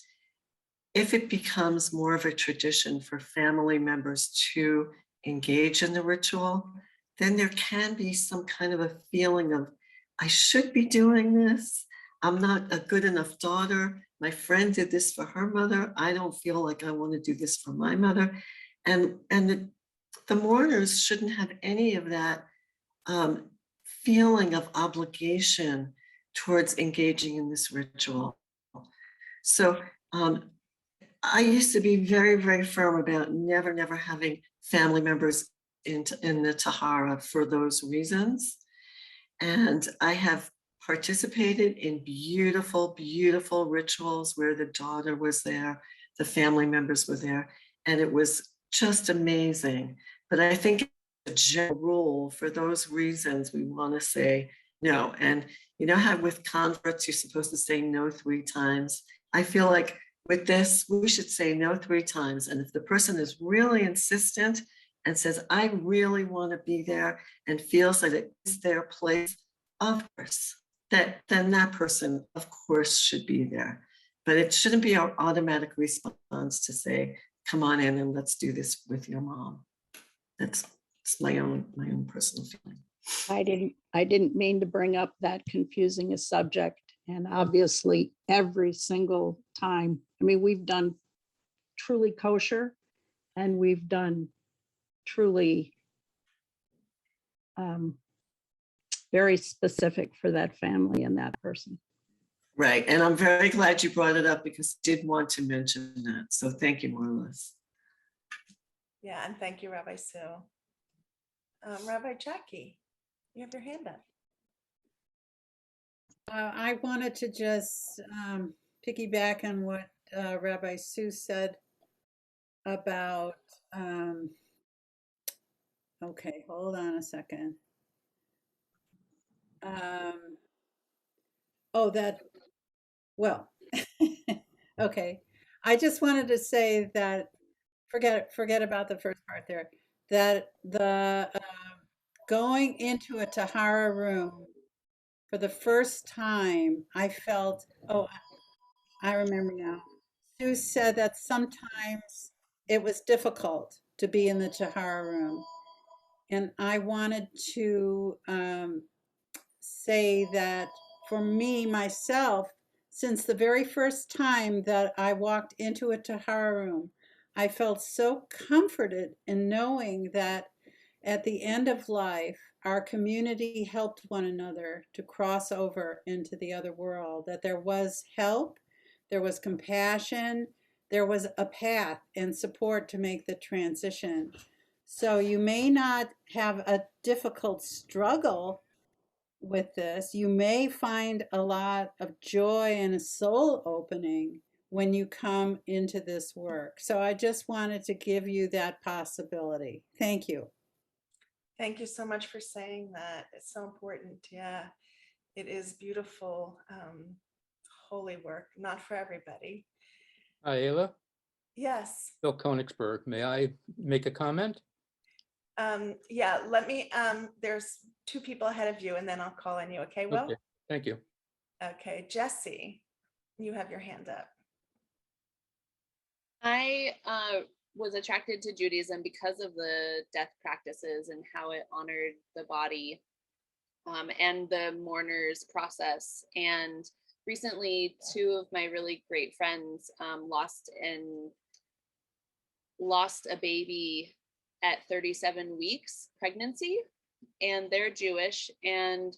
if it becomes more of a tradition for family members to engage in the ritual, then there can be some kind of a feeling of, I should be doing this. I'm not a good enough daughter. My friend did this for her mother. I don't feel like I want to do this for my mother. And the mourners shouldn't have any of that feeling of obligation towards engaging in this ritual. So I used to be very, very firm about never having family members in the Tahara for those reasons. And I have participated in beautiful, beautiful rituals where the daughter was there, the family members were there, and it was just amazing. But I think a general rule for those reasons, we want to say no. And you know how with converts, you're supposed to say no 3 times? I feel like with this, we should say no 3 times. And if the person is really insistent and says, I really want to be there and feels that it's their place, of course, then that person, of course, should be there. But it shouldn't be our automatic response to say, come on in and let's do this with your mom. That's my own personal feeling. I didn't mean to bring up that confusing a subject. And obviously every single time, I mean, we've done truly kosher and we've done truly very specific for that family and that person. Right. And I'm very glad you brought it up because I did want to mention that. So thank you, Marlis. Yeah, and thank you, Rabbi Sue. Rabbi Jackie, you have your hand up. I wanted to just piggyback on what Rabbi Sue said about, okay, hold on a second. Okay. I just wanted to say that, forget about the first part there, that the going into a Tahara room for the first time, I felt, I remember now. Sue said that sometimes it was difficult to be in the Tahara room. And I wanted to say that for me, myself, since the very first time that I walked into a Tahara room, I felt so comforted in knowing that at the end of life, our community helped one another to cross over into the other world, that there was help, there was compassion, there was a path and support to make the transition. So you may not have a difficult struggle with this. You may find a lot of joy and a soul opening when you come into this work. So I just wanted to give you that possibility. Thank you. Thank you so much for saying that. It's so important. Yeah, it is beautiful, holy work, not for everybody. Ayla, Yes. Bill Konigsberg, may I make a comment? Yeah, let me, there's 2 people ahead of you and then I'll call on you. Okay, Will? Okay, thank you. Okay, Jesse, you have your hand up. I was attracted to Judaism because of the death practices and how it honored the body and the mourner's process. And recently, 2 of my really great friends lost a baby at 37 weeks pregnancy, and they're Jewish. And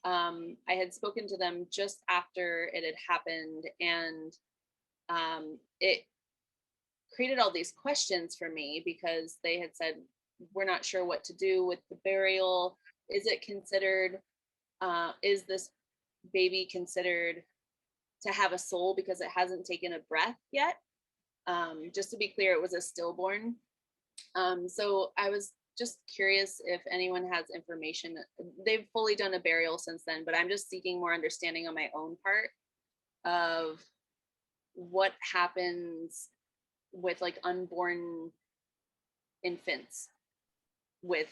I had spoken to them just after it had happened, and it created all these questions for me because they had said, we're not sure what to do with the burial. Is it considered, is this baby considered to have a soul because it hasn't taken a breath yet? Just to be clear, it was a stillborn. So I was just curious if anyone has information. They've fully done a burial since then, but I'm just seeking more understanding on my own part of what happens with like unborn infants with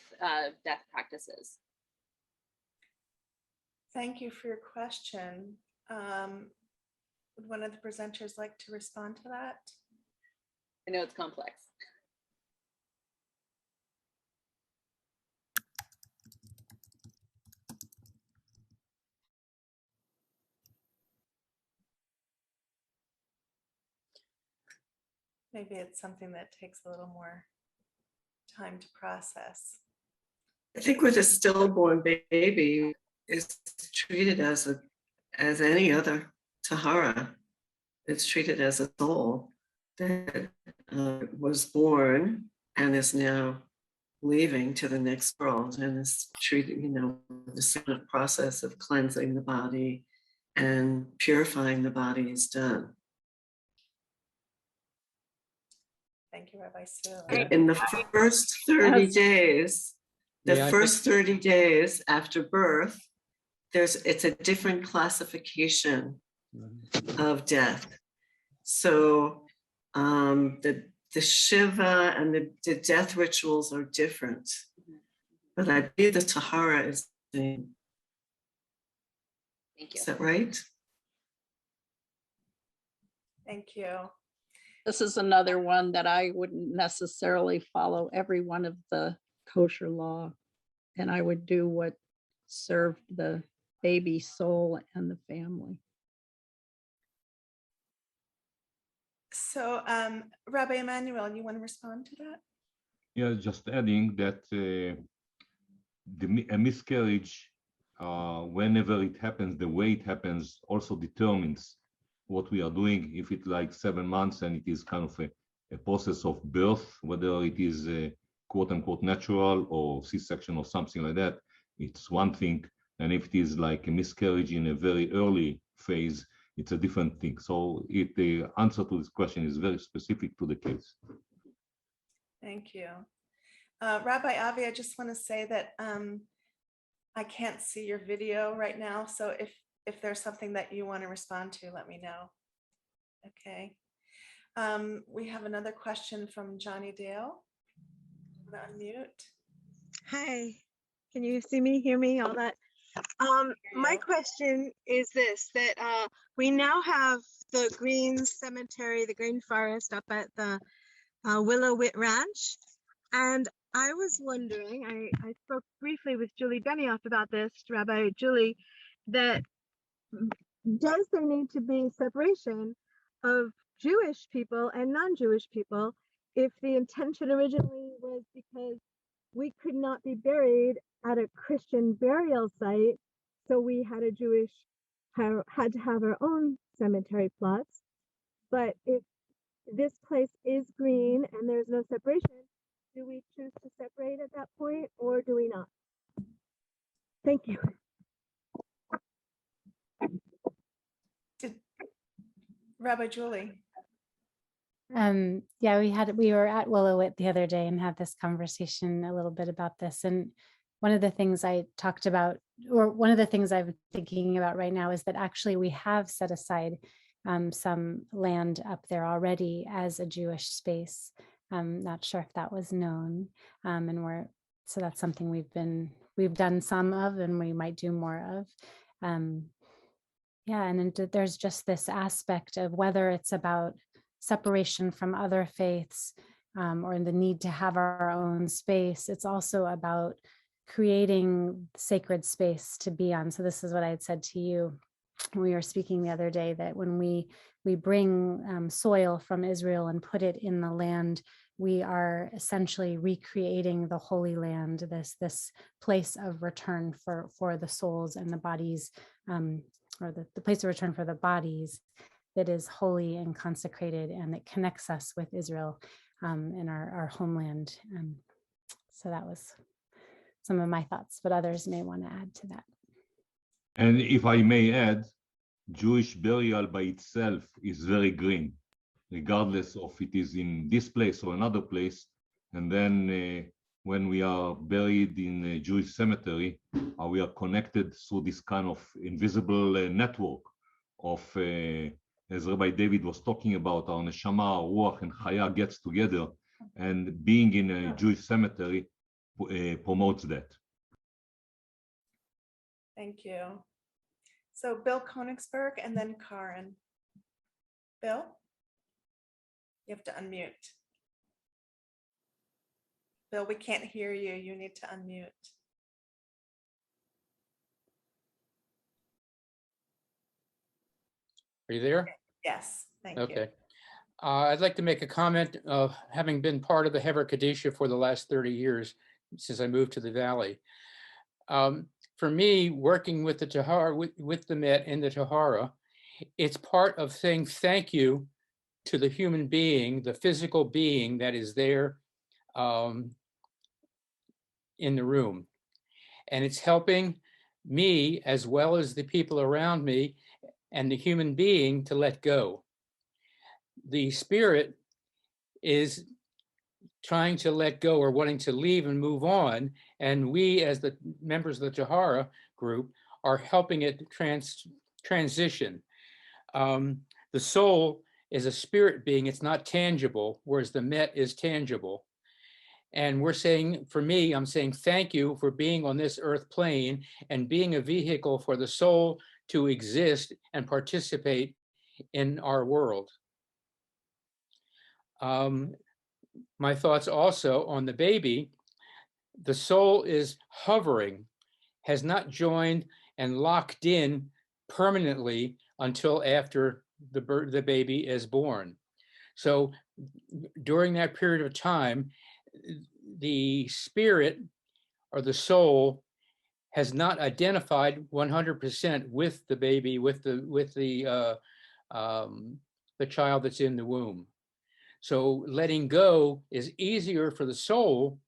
death practices. Thank you for your question. Would one of the presenters like to respond to that? I know it's complex. maybe it's something that takes a little more time to process. I think with a stillborn baby is treated as any other tahara. It's treated as a soul that was born and is now leaving to the next world, and is treated, the sort of process of cleansing the body and purifying the body is done. Thank you, Rabbi Sue. In the first 30 days, May I make- 30 days after birth, it's a different classification of death. So the Shiva and the death rituals are different. But I believe the Tahara is the same. Thank you. Is that right? Thank you. This is another one that I wouldn't necessarily follow every one of the kosher law. And I would do what served the baby soul and the family. So Rabbi Emmanuel, you want to respond to that? Yeah, just adding that a miscarriage, whenever it happens, the way it happens also determines what we are doing. If it's like 7 months and it is kind of a process of birth, whether it is quote unquote natural or C-section or something like that, it's one thing. And if it is like a miscarriage in a very early phase, it's a different thing. So the answer to this question is very specific to the case. Thank you. Rabbi Avi, I just want to say that I can't see your video right now. So if there's something that you want to respond to, let me know. Okay. We have another question from Johnny Dale. Unmute. Hi, can you see me, hear me, all that? My question is this, that we now have the Green Cemetery, the Green Forest up at the Willow Wit Ranch. And I was wondering, I spoke briefly with Julie Benioff about this, Rabbi Julie, that does there need to be separation of Jewish people and non-Jewish people if the intention originally was because we could not be buried at a Christian burial site, so we had had to have our own cemetery plots. But if this place is green and there's no separation, do we choose to separate at that point or do we not? Thank you. Rabbi Julie. Yeah, we were at Willowit the other day and had this conversation a little bit about this. And one of the things I talked about, or one of the things I'm thinking about right now, is that actually we have set aside some land up there already as a Jewish space. I'm not sure if that was known, so that's something we've done some of, and we might do more of. Yeah, and then there's just this aspect of whether it's about separation from other faiths or the need to have our own space. It's also about creating sacred space to be on. So this is what I had said to you when we were speaking the other day, that when we bring soil from Israel and put it in the land, we are essentially recreating the Holy Land, this place of return for the souls and the bodies, or the place of return for the bodies that is holy and consecrated, and it connects us with Israel in our homeland. So that was some of my thoughts, but others may want to add to that. And if I may add, Jewish burial by itself is very green, regardless of it is in this place or another place. And then when we are buried in a Jewish cemetery, we are connected through this kind of invisible network of, as Rabbi David was talking about, our neshama, ruach, and chaya gets together, and being in a Jewish cemetery promotes that. Thank you. So Bill Konigsberg and then Karen. Bill, you have to unmute. Bill, we can't hear you. You need to unmute. Are you there? Yes, thank you. Okay. I'd like to make a comment of having been part of the Hevreh Kadishah for the last 30 years since I moved to the Valley. For me, working with the Tahara, with the Met in the Tahara, it's part of saying thank you to the human being, the physical being that is there in the room. And it's helping me as well as the people around me and the human being to let go. The spirit is trying to let go or wanting to leave and move on. And we, as the members of the Tahara group, are helping it transition. The soul is a spirit being, it's not tangible, whereas the Met is tangible. And we're saying, for me, I'm saying thank you for being on this earth plane and being a vehicle for the soul to exist and participate in our world. My thoughts also on the baby, the soul is hovering, has not joined and locked in permanently until after the baby is born. So during that period of time, the spirit or the soul has not identified 100% with the baby, with the child that's in the womb. So letting go is easier for the soul,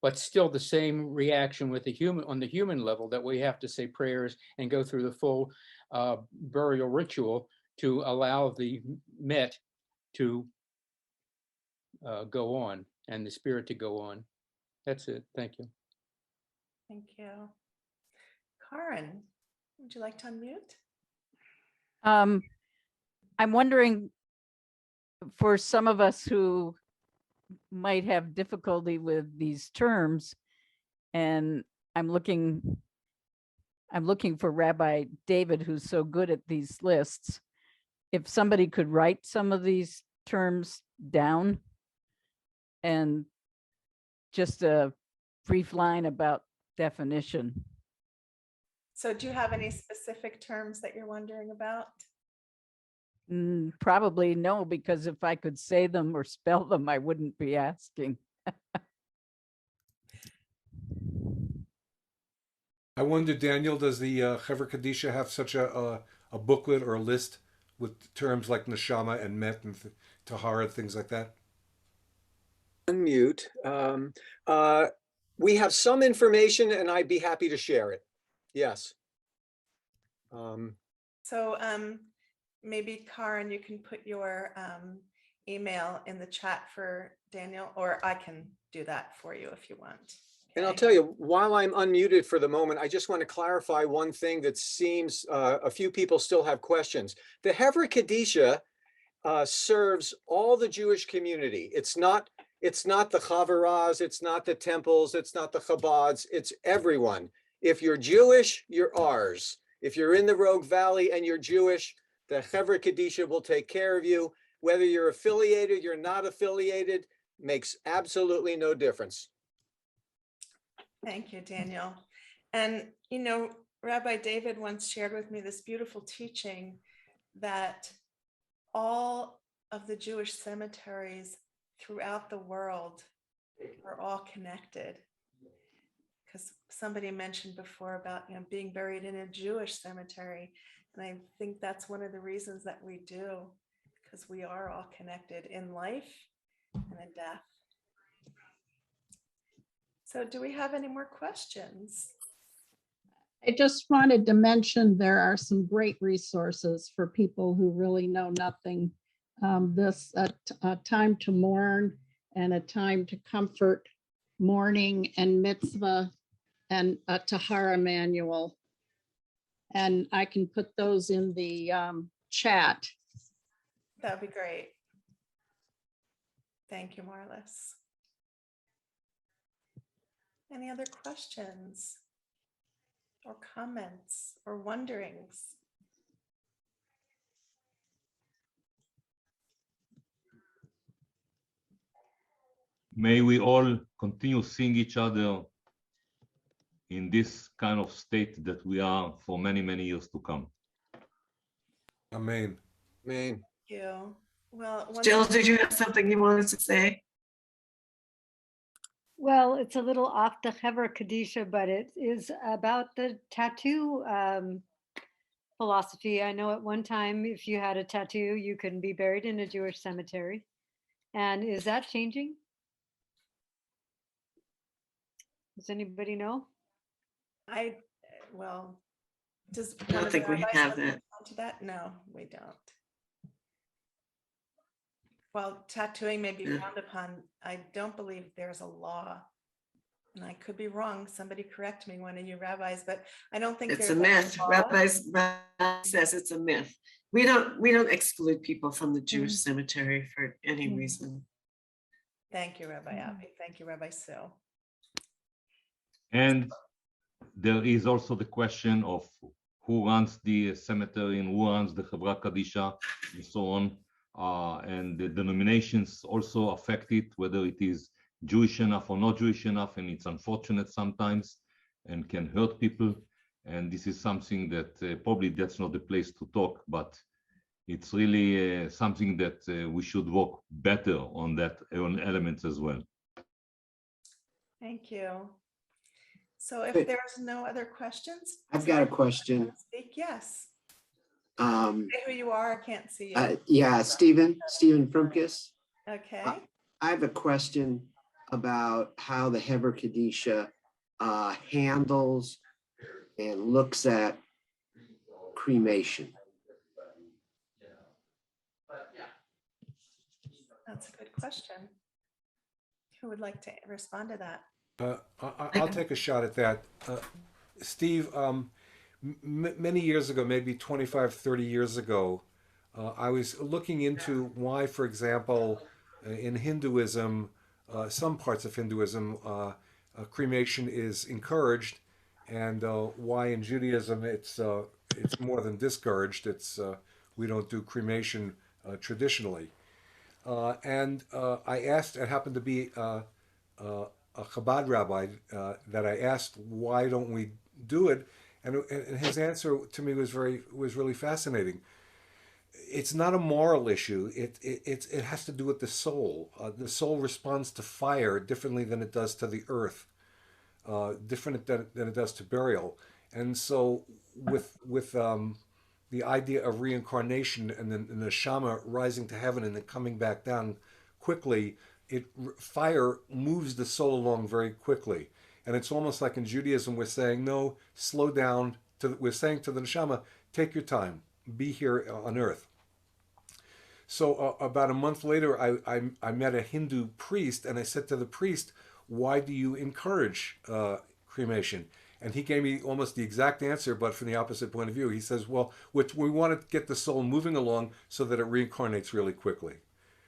but still the same reaction with the human on the human level, that we have to say prayers and go through the full burial ritual to allow the Met to go on and the spirit to go on. That's it. Thank you. Thank you. Karen, would you like to unmute? I'm wondering, for some of us who might have difficulty with these terms, and I'm looking for Rabbi David, who's so good at these lists, if somebody could write some of these terms down and just a brief line about definition. So do you have any specific terms that you're wondering about? Probably no, because if I could say them or spell them, I wouldn't be asking. I wonder, Daniel, does the Hevreh Kadishah have such a booklet or a list with terms like neshama and met and tahara, things like that? Unmute. We have some information and I'd be happy to share it. Yes. So maybe Karen, you can put your email in the chat for Daniel, or I can do that for you if you want. And I'll tell you, while I'm unmuted for the moment, I just want to clarify one thing that seems a few people still have questions. The Hevreh Kadishah serves all the Jewish community. It's not the Chavarahs, it's not the temples, it's not the Chabads, it's everyone. If you're Jewish, you're ours. If you're in the Rogue Valley and you're Jewish, the Hevreh Kadishah will take care of you. Whether you're affiliated, you're not affiliated, makes absolutely no difference. Thank you, Daniel. And, you know, Rabbi David once shared with me this beautiful teaching that all of the Jewish cemeteries throughout the world are all connected. Because somebody mentioned before about, you know, being buried in a Jewish cemetery. And I think that's one of the reasons that we do, because we are all connected in life and in death. So do we have any more questions? I just wanted to mention there are some great resources for people who really know nothing. A time to mourn and a time to comfort, mourning and mitzvah, and a Tahara manual. And I can put those in the chat. That'd be great. Thank you, Marlis. Any other questions or comments or wonderings? May we all continue seeing each other in this kind of state that we are for many, many years to come. Amen. Amen. Thank you. Well, Jill, did you have something you wanted to say? Well, it's a little off the Hevreh Kadishah, but it is about the tattoo philosophy. I know at one time, if you had a tattoo, you couldn't be buried in a Jewish cemetery. And is that changing? Does anybody know? Well, does I don't think we have that. respond to that? No, we don't. Well, tattooing may be frowned upon. I don't believe there's a law, and I could be wrong. Somebody correct me, one of you rabbis, but I don't think It's there's a myth. law. Rabbi says it's a myth. We don't exclude people from the Jewish cemetery for any reason. Thank you, Rabbi Avi. Thank you, Rabbi Sue. And there is also the question of who runs the cemetery and who runs the Hevreh Kadishah and so on. And the denominations also affect it, whether it is Jewish enough or not Jewish enough, and it's unfortunate sometimes and can hurt people. And this is something that probably that's not the place to talk, but it's really something that we should work better on that on elements as well. Thank you. So if there's no other questions, I've got a question. speak. Yes. Say who you are. I can't see you. Yeah, Stephen Frumkes. Okay. I have a question about how the Hevreh Kadishah handles and looks at cremation. That's a good question. Who would like to respond to that? I'll take a shot at that. Steve, many years ago, maybe 25, 30 years ago, I was looking into why, for example, in Hinduism, some parts of Hinduism, cremation is encouraged, and why in Judaism it's more than discouraged. We don't do cremation traditionally. And I asked, it happened to be a Chabad rabbi that I asked, why don't we do it? And his answer to me was really fascinating. It's not a moral issue. It has to do with the soul. The soul responds to fire differently than it does to the earth, different than it does to burial. And so with the idea of reincarnation and then the neshama rising to heaven and then coming back down quickly, fire moves the soul along very quickly. And it's almost like in Judaism, we're saying, no, slow down. We're saying to the neshama, take your time, be here on earth. So about a month later, I met a Hindu priest, and I said to the priest, why do you encourage cremation? And he gave me almost the exact answer, but from the opposite point of view. He says, well, we want to get the soul moving along so that it reincarnates really quickly.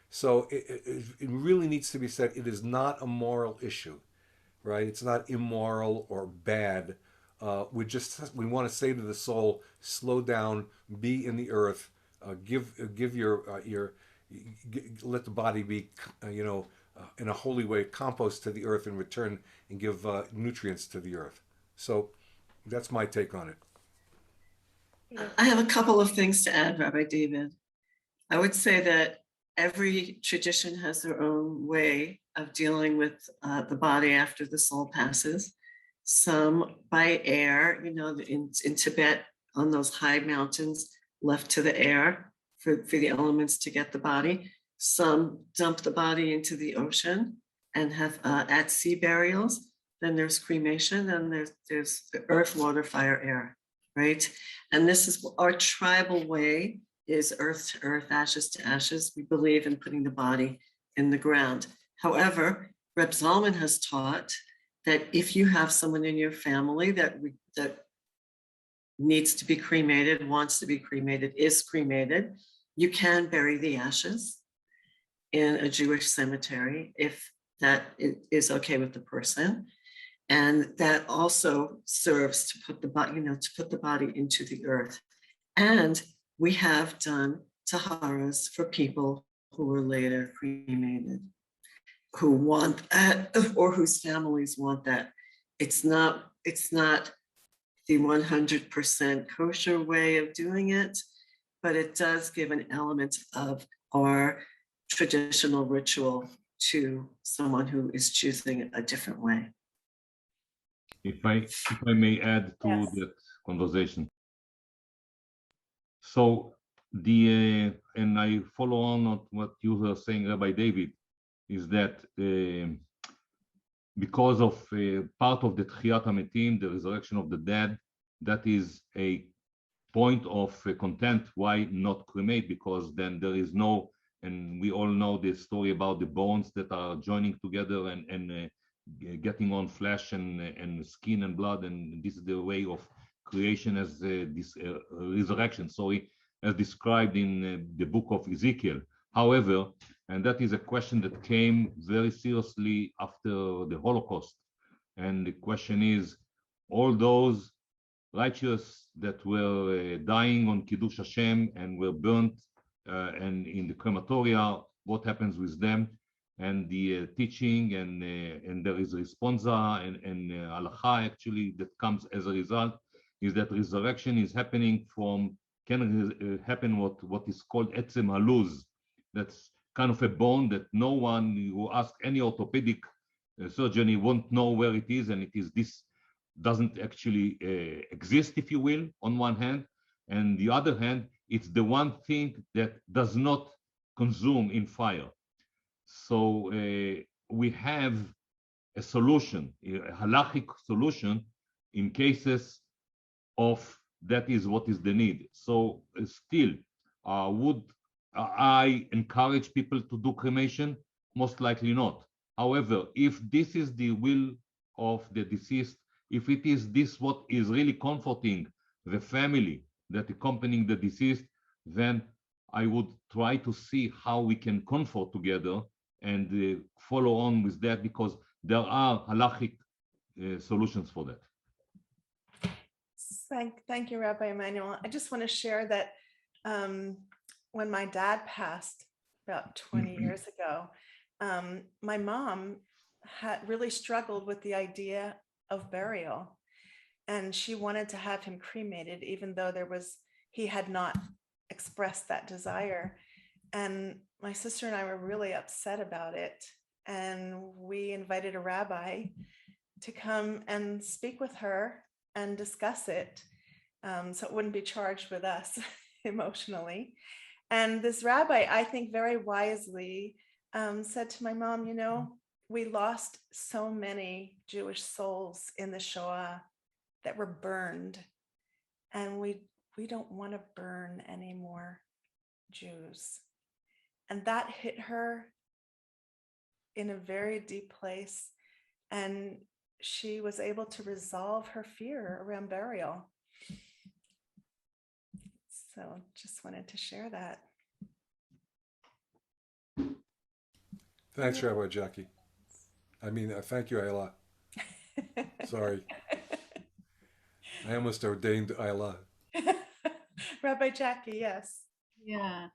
So it really needs to be said, it is not a moral issue, right? It's not immoral or bad. We want to say to the soul, slow down, be in the earth, let the body be, in a holy way, compost to the earth in return and give nutrients to the earth. So that's my take on it. I have a couple of things to add, Rabbi David. I would say that every tradition has their own way of dealing with the body after the soul passes. Some by air, in Tibet, on those high mountains, left to the air for the elements to get the body. Some dump the body into the ocean and have at sea burials. Then there's cremation, and there's the earth, water, fire, air, right? And this is our tribal way, is earth to earth, ashes to ashes. We believe in putting the body in the ground. However, Reb Zalman has taught that if you have someone in your family that needs to be cremated, wants to be cremated, is cremated, you can bury the ashes in a Jewish cemetery if that is okay with the person. And that also serves to put the body into the earth. And we have done taharas for people who were later cremated, who want that, or whose families want that. It's not the 100% kosher way of doing it, but it does give an element of or traditional ritual to someone who is choosing a different way. If I may add to Yes. that conversation. So and I follow on what you were saying, Rabbi David, is that because of part of the Tchiyat HaMetim, the resurrection of the dead, that is a point of content. Why not cremate? Because then there is no, and we all know the story about the bones that are joining together and getting on flesh and skin and blood, and this is the way of creation as this resurrection, sorry, as described in the book of Ezekiel. However, and that is a question that came very seriously after the Holocaust. And the question is, all those righteous that were dying on Kiddush Hashem and were burnt and in the crematoria, what happens with them? And the teaching and there is responsa and halacha actually that comes as a result is that resurrection is happening from, can happen what is called etzem haluz. That's kind of a bone that no one who ask any orthopedic surgeon won't know where it is, and it is this doesn't actually exist, if you will, on one hand, and the other hand, it's the one thing that does not consume in fire. So we have a solution, a halachic solution in cases of that is what is the need. So still, would I encourage people to do cremation? Most likely not. However, if this is the will of the deceased, if it is this what is really comforting the family that accompanying the deceased, then I would try to see how we can comfort together and follow on with that, because there are halachic solutions for that. Thank you, Rabbi Emanuel. I just want to share that when my dad passed about 20 years ago, my mom had really struggled with the idea of burial, and she wanted to have him cremated, even though he had not expressed that desire. And my sister and I were really upset about it, and we invited a rabbi to come and speak with her and discuss it, so it wouldn't be charged with us emotionally. And this rabbi, I think very wisely, said to my mom, you know, we lost so many Jewish souls in the Shoah that were burned, and we don't want to burn any more Jews. And that hit her in a very deep place, and she was able to resolve her fear around burial. So just wanted to share that. Thanks, Rabbi Jackie. I mean, thank you, Ayla. Sorry. I almost ordained Ayla. Rabbi Jackie, yes. Yeah.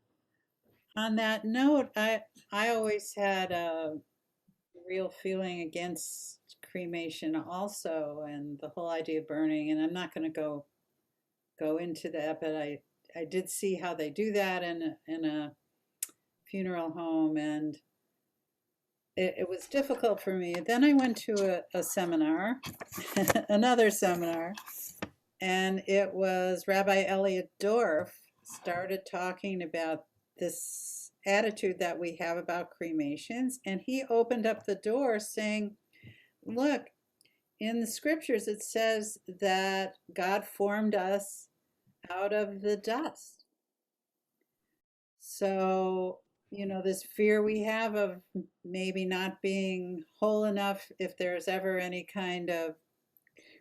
On that note, I always had a real feeling against cremation also, and the whole idea of burning, and I'm not going to go into that, but I did see how they do that in a funeral home, and it was difficult for me. Then I went to a seminar, another seminar, and it was Rabbi Elliot Dorff started talking about this attitude that we have about cremations, and he opened up the door saying, look, in the scriptures it says that God formed us out of the dust. So, you know, this fear we have of maybe not being whole enough if there's ever any kind of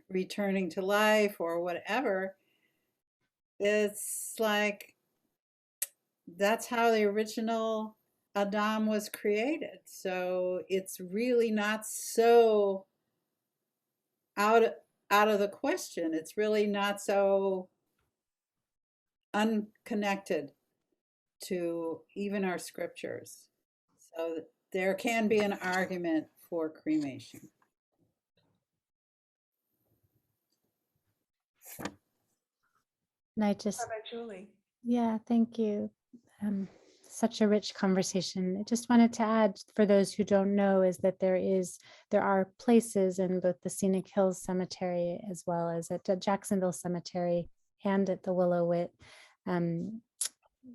returning to life or whatever, it's like that's how the original Adam was created. So it's really not so out of the question. It's really not so unconnected to even our scriptures. So there can be an argument for cremation. And I just, Rabbi Julie. yeah, thank you. such a rich conversation. I just wanted to add, for those who don't know, is that there are places in both the Scenic Hills Cemetery as well as at Jacksonville Cemetery and at the Willowit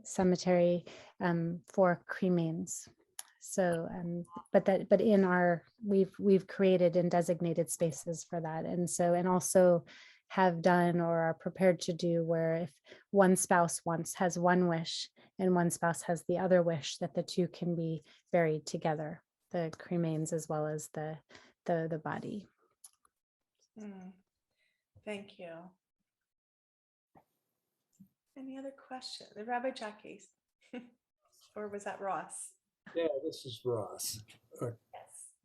Cemetery for cremains. So, but in our, we've created and designated spaces for that. And so, and also have done or are prepared to do where if one spouse has one wish and one spouse has the other wish, that the two can be buried together, the cremains as well as the body. Thank you. Any other questions? Rabbi Jackie, or was that Ross? Yeah, this is Ross. Yes.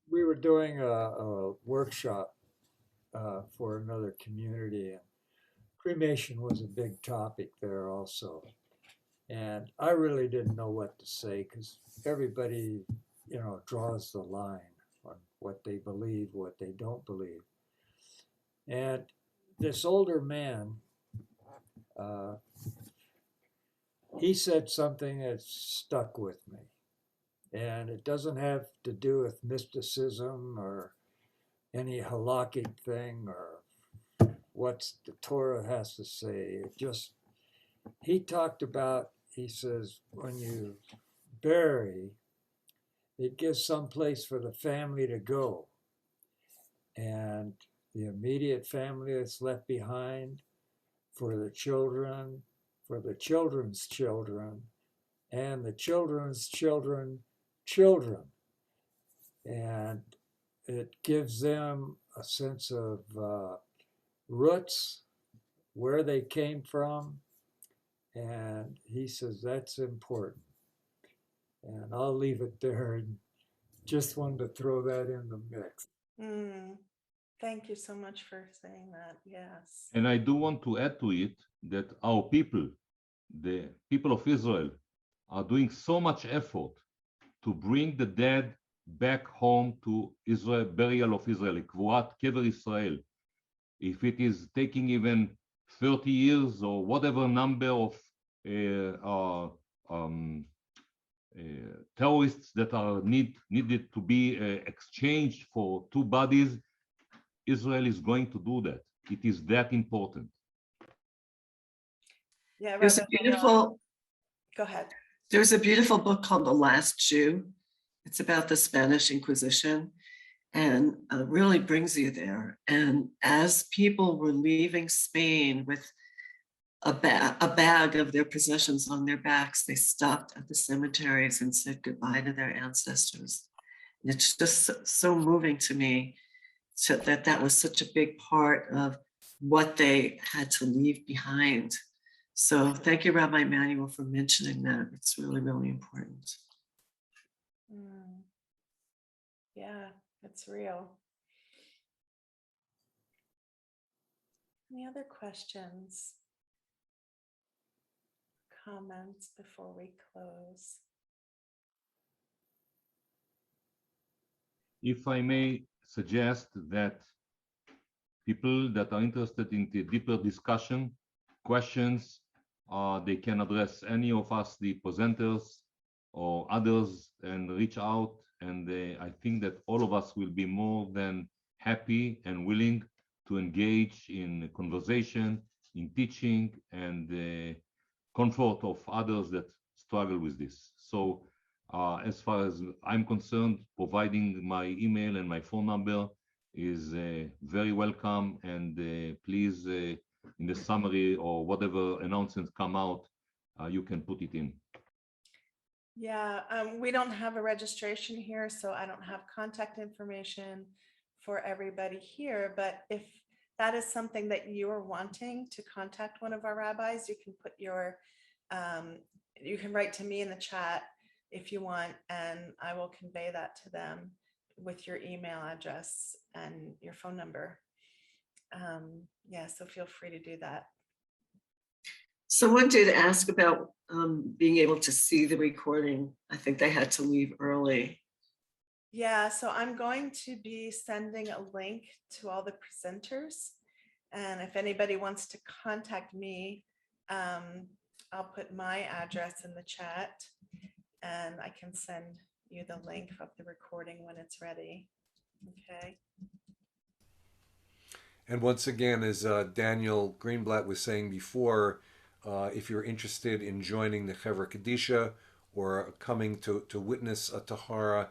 We were doing a workshop for another community, and cremation was a big topic there also. And I really didn't know what to say because everybody, draws the line on what they believe, what they don't believe. And this older man, he said something that stuck with me. And it doesn't have to do with mysticism or any halakhic thing or what the Torah has to say. He talked about, he says, when you bury, it gives some place for the family to go. And the immediate family that's left behind, for the children, for the children's children, and the children's children. And it gives them a sense of roots, where they came from. And he says that's important. And I'll leave it there and just wanted to throw that in the mix. Thank you so much for saying that. Yes. And I do want to add to it that our people, the people of Israel, are doing so much effort to bring the dead back home to Israel, burial of Israel, Kvurat Kever Israel. If it is taking even 30 years or whatever number of terrorists that are needed to be exchanged for two bodies, Israel is going to do that. It is that important. Yeah, There's a beautiful, go ahead. There's a beautiful book called The Last Jew. It's about the Spanish Inquisition and really brings you there. And as people were leaving Spain with a bag of their possessions on their backs, they stopped at the cemeteries and said goodbye to their ancestors. And it's just so moving to me that was such a big part of what they had to leave behind. So thank you, Rabbi Emanuel, for mentioning that. It's really, really important. Yeah, it's real. Any other questions? Comments before we close? If I may suggest that people that are interested in the deeper discussion, questions, they can address any of us, the presenters or others, and reach out. And I think that all of us will be more than happy and willing to engage in conversation, in teaching, and the comfort of others that struggle with this. So as far as I'm concerned, providing my email and my phone number is very welcome. And please, in the summary or whatever announcements come out, you can put it in. Yeah, we don't have a registration here, so I don't have contact information for everybody here. But if that is something that you are wanting to contact one of our rabbis, you can put your, you can write to me in the chat if you want, and I will convey that to them with your email address and your phone number. Yeah, so feel free to do that. Someone did ask about being able to see the recording. I think they had to leave early. Yeah, so I'm going to be sending a link to all the presenters. And if anybody wants to contact me, I'll put my address in the chat. and I can send you the link of the recording when it's ready. Okay. And once again, as Daniel Greenblatt was saying before, if you're interested in joining the Hevreh Kadishah or coming to witness a Tahara,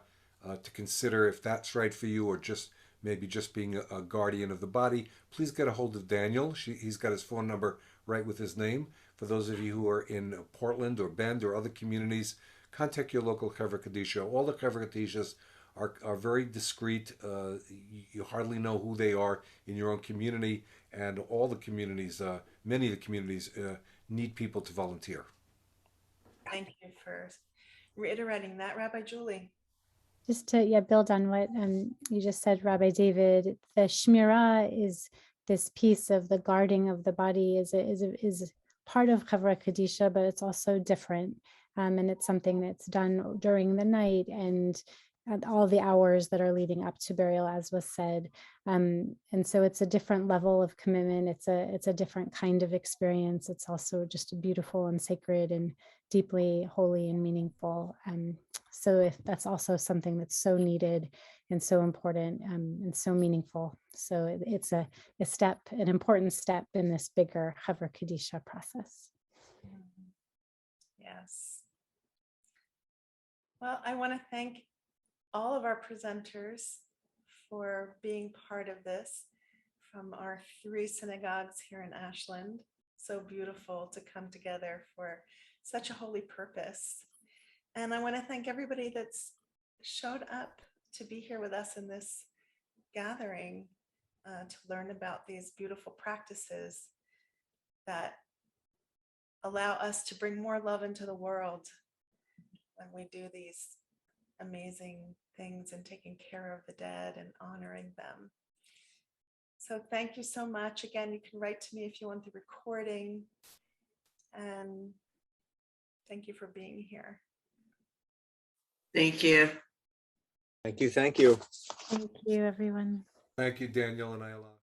to consider if that's right for you, or maybe just being a guardian of the body, please get a hold of Daniel. He's got his phone number right with his name. For those of you who are in Portland or Bend or other communities, contact your local Hevreh Kadishah. All the Hevreh Kadishahs are very discreet. You hardly know who they are in your own community, and all the communities, many of the communities, need people to volunteer. Thank you for reiterating that, Rabbi Julie. Just to build on what you just said, Rabbi David, the Shmirah is this piece of the guarding of the body is part of Hevreh Kadishah, but it's also different. And it's something that's done during the night and at all the hours that are leading up to burial, as was said. And so it's a different level of commitment. It's a different kind of experience. It's also just beautiful and sacred and deeply holy and meaningful. So if that's also something that's so needed and so important and so meaningful. So it's an important step in this bigger Hevreh Kadishah process. Yes. Well, I want to thank all of our presenters for being part of this from our 3 synagogues here in Ashland. So beautiful to come together for such a holy purpose. And I want to thank everybody that's showed up to be here with us in this gathering to learn about these beautiful practices that allow us to bring more love into the world when we do these amazing things and taking care of the dead and honoring them. So thank you so much. Again, you can write to me if you want the recording. And thank you for being here. Thank you. Thank you. Thank you. Thank you, everyone. Thank you, Daniel and Ayala.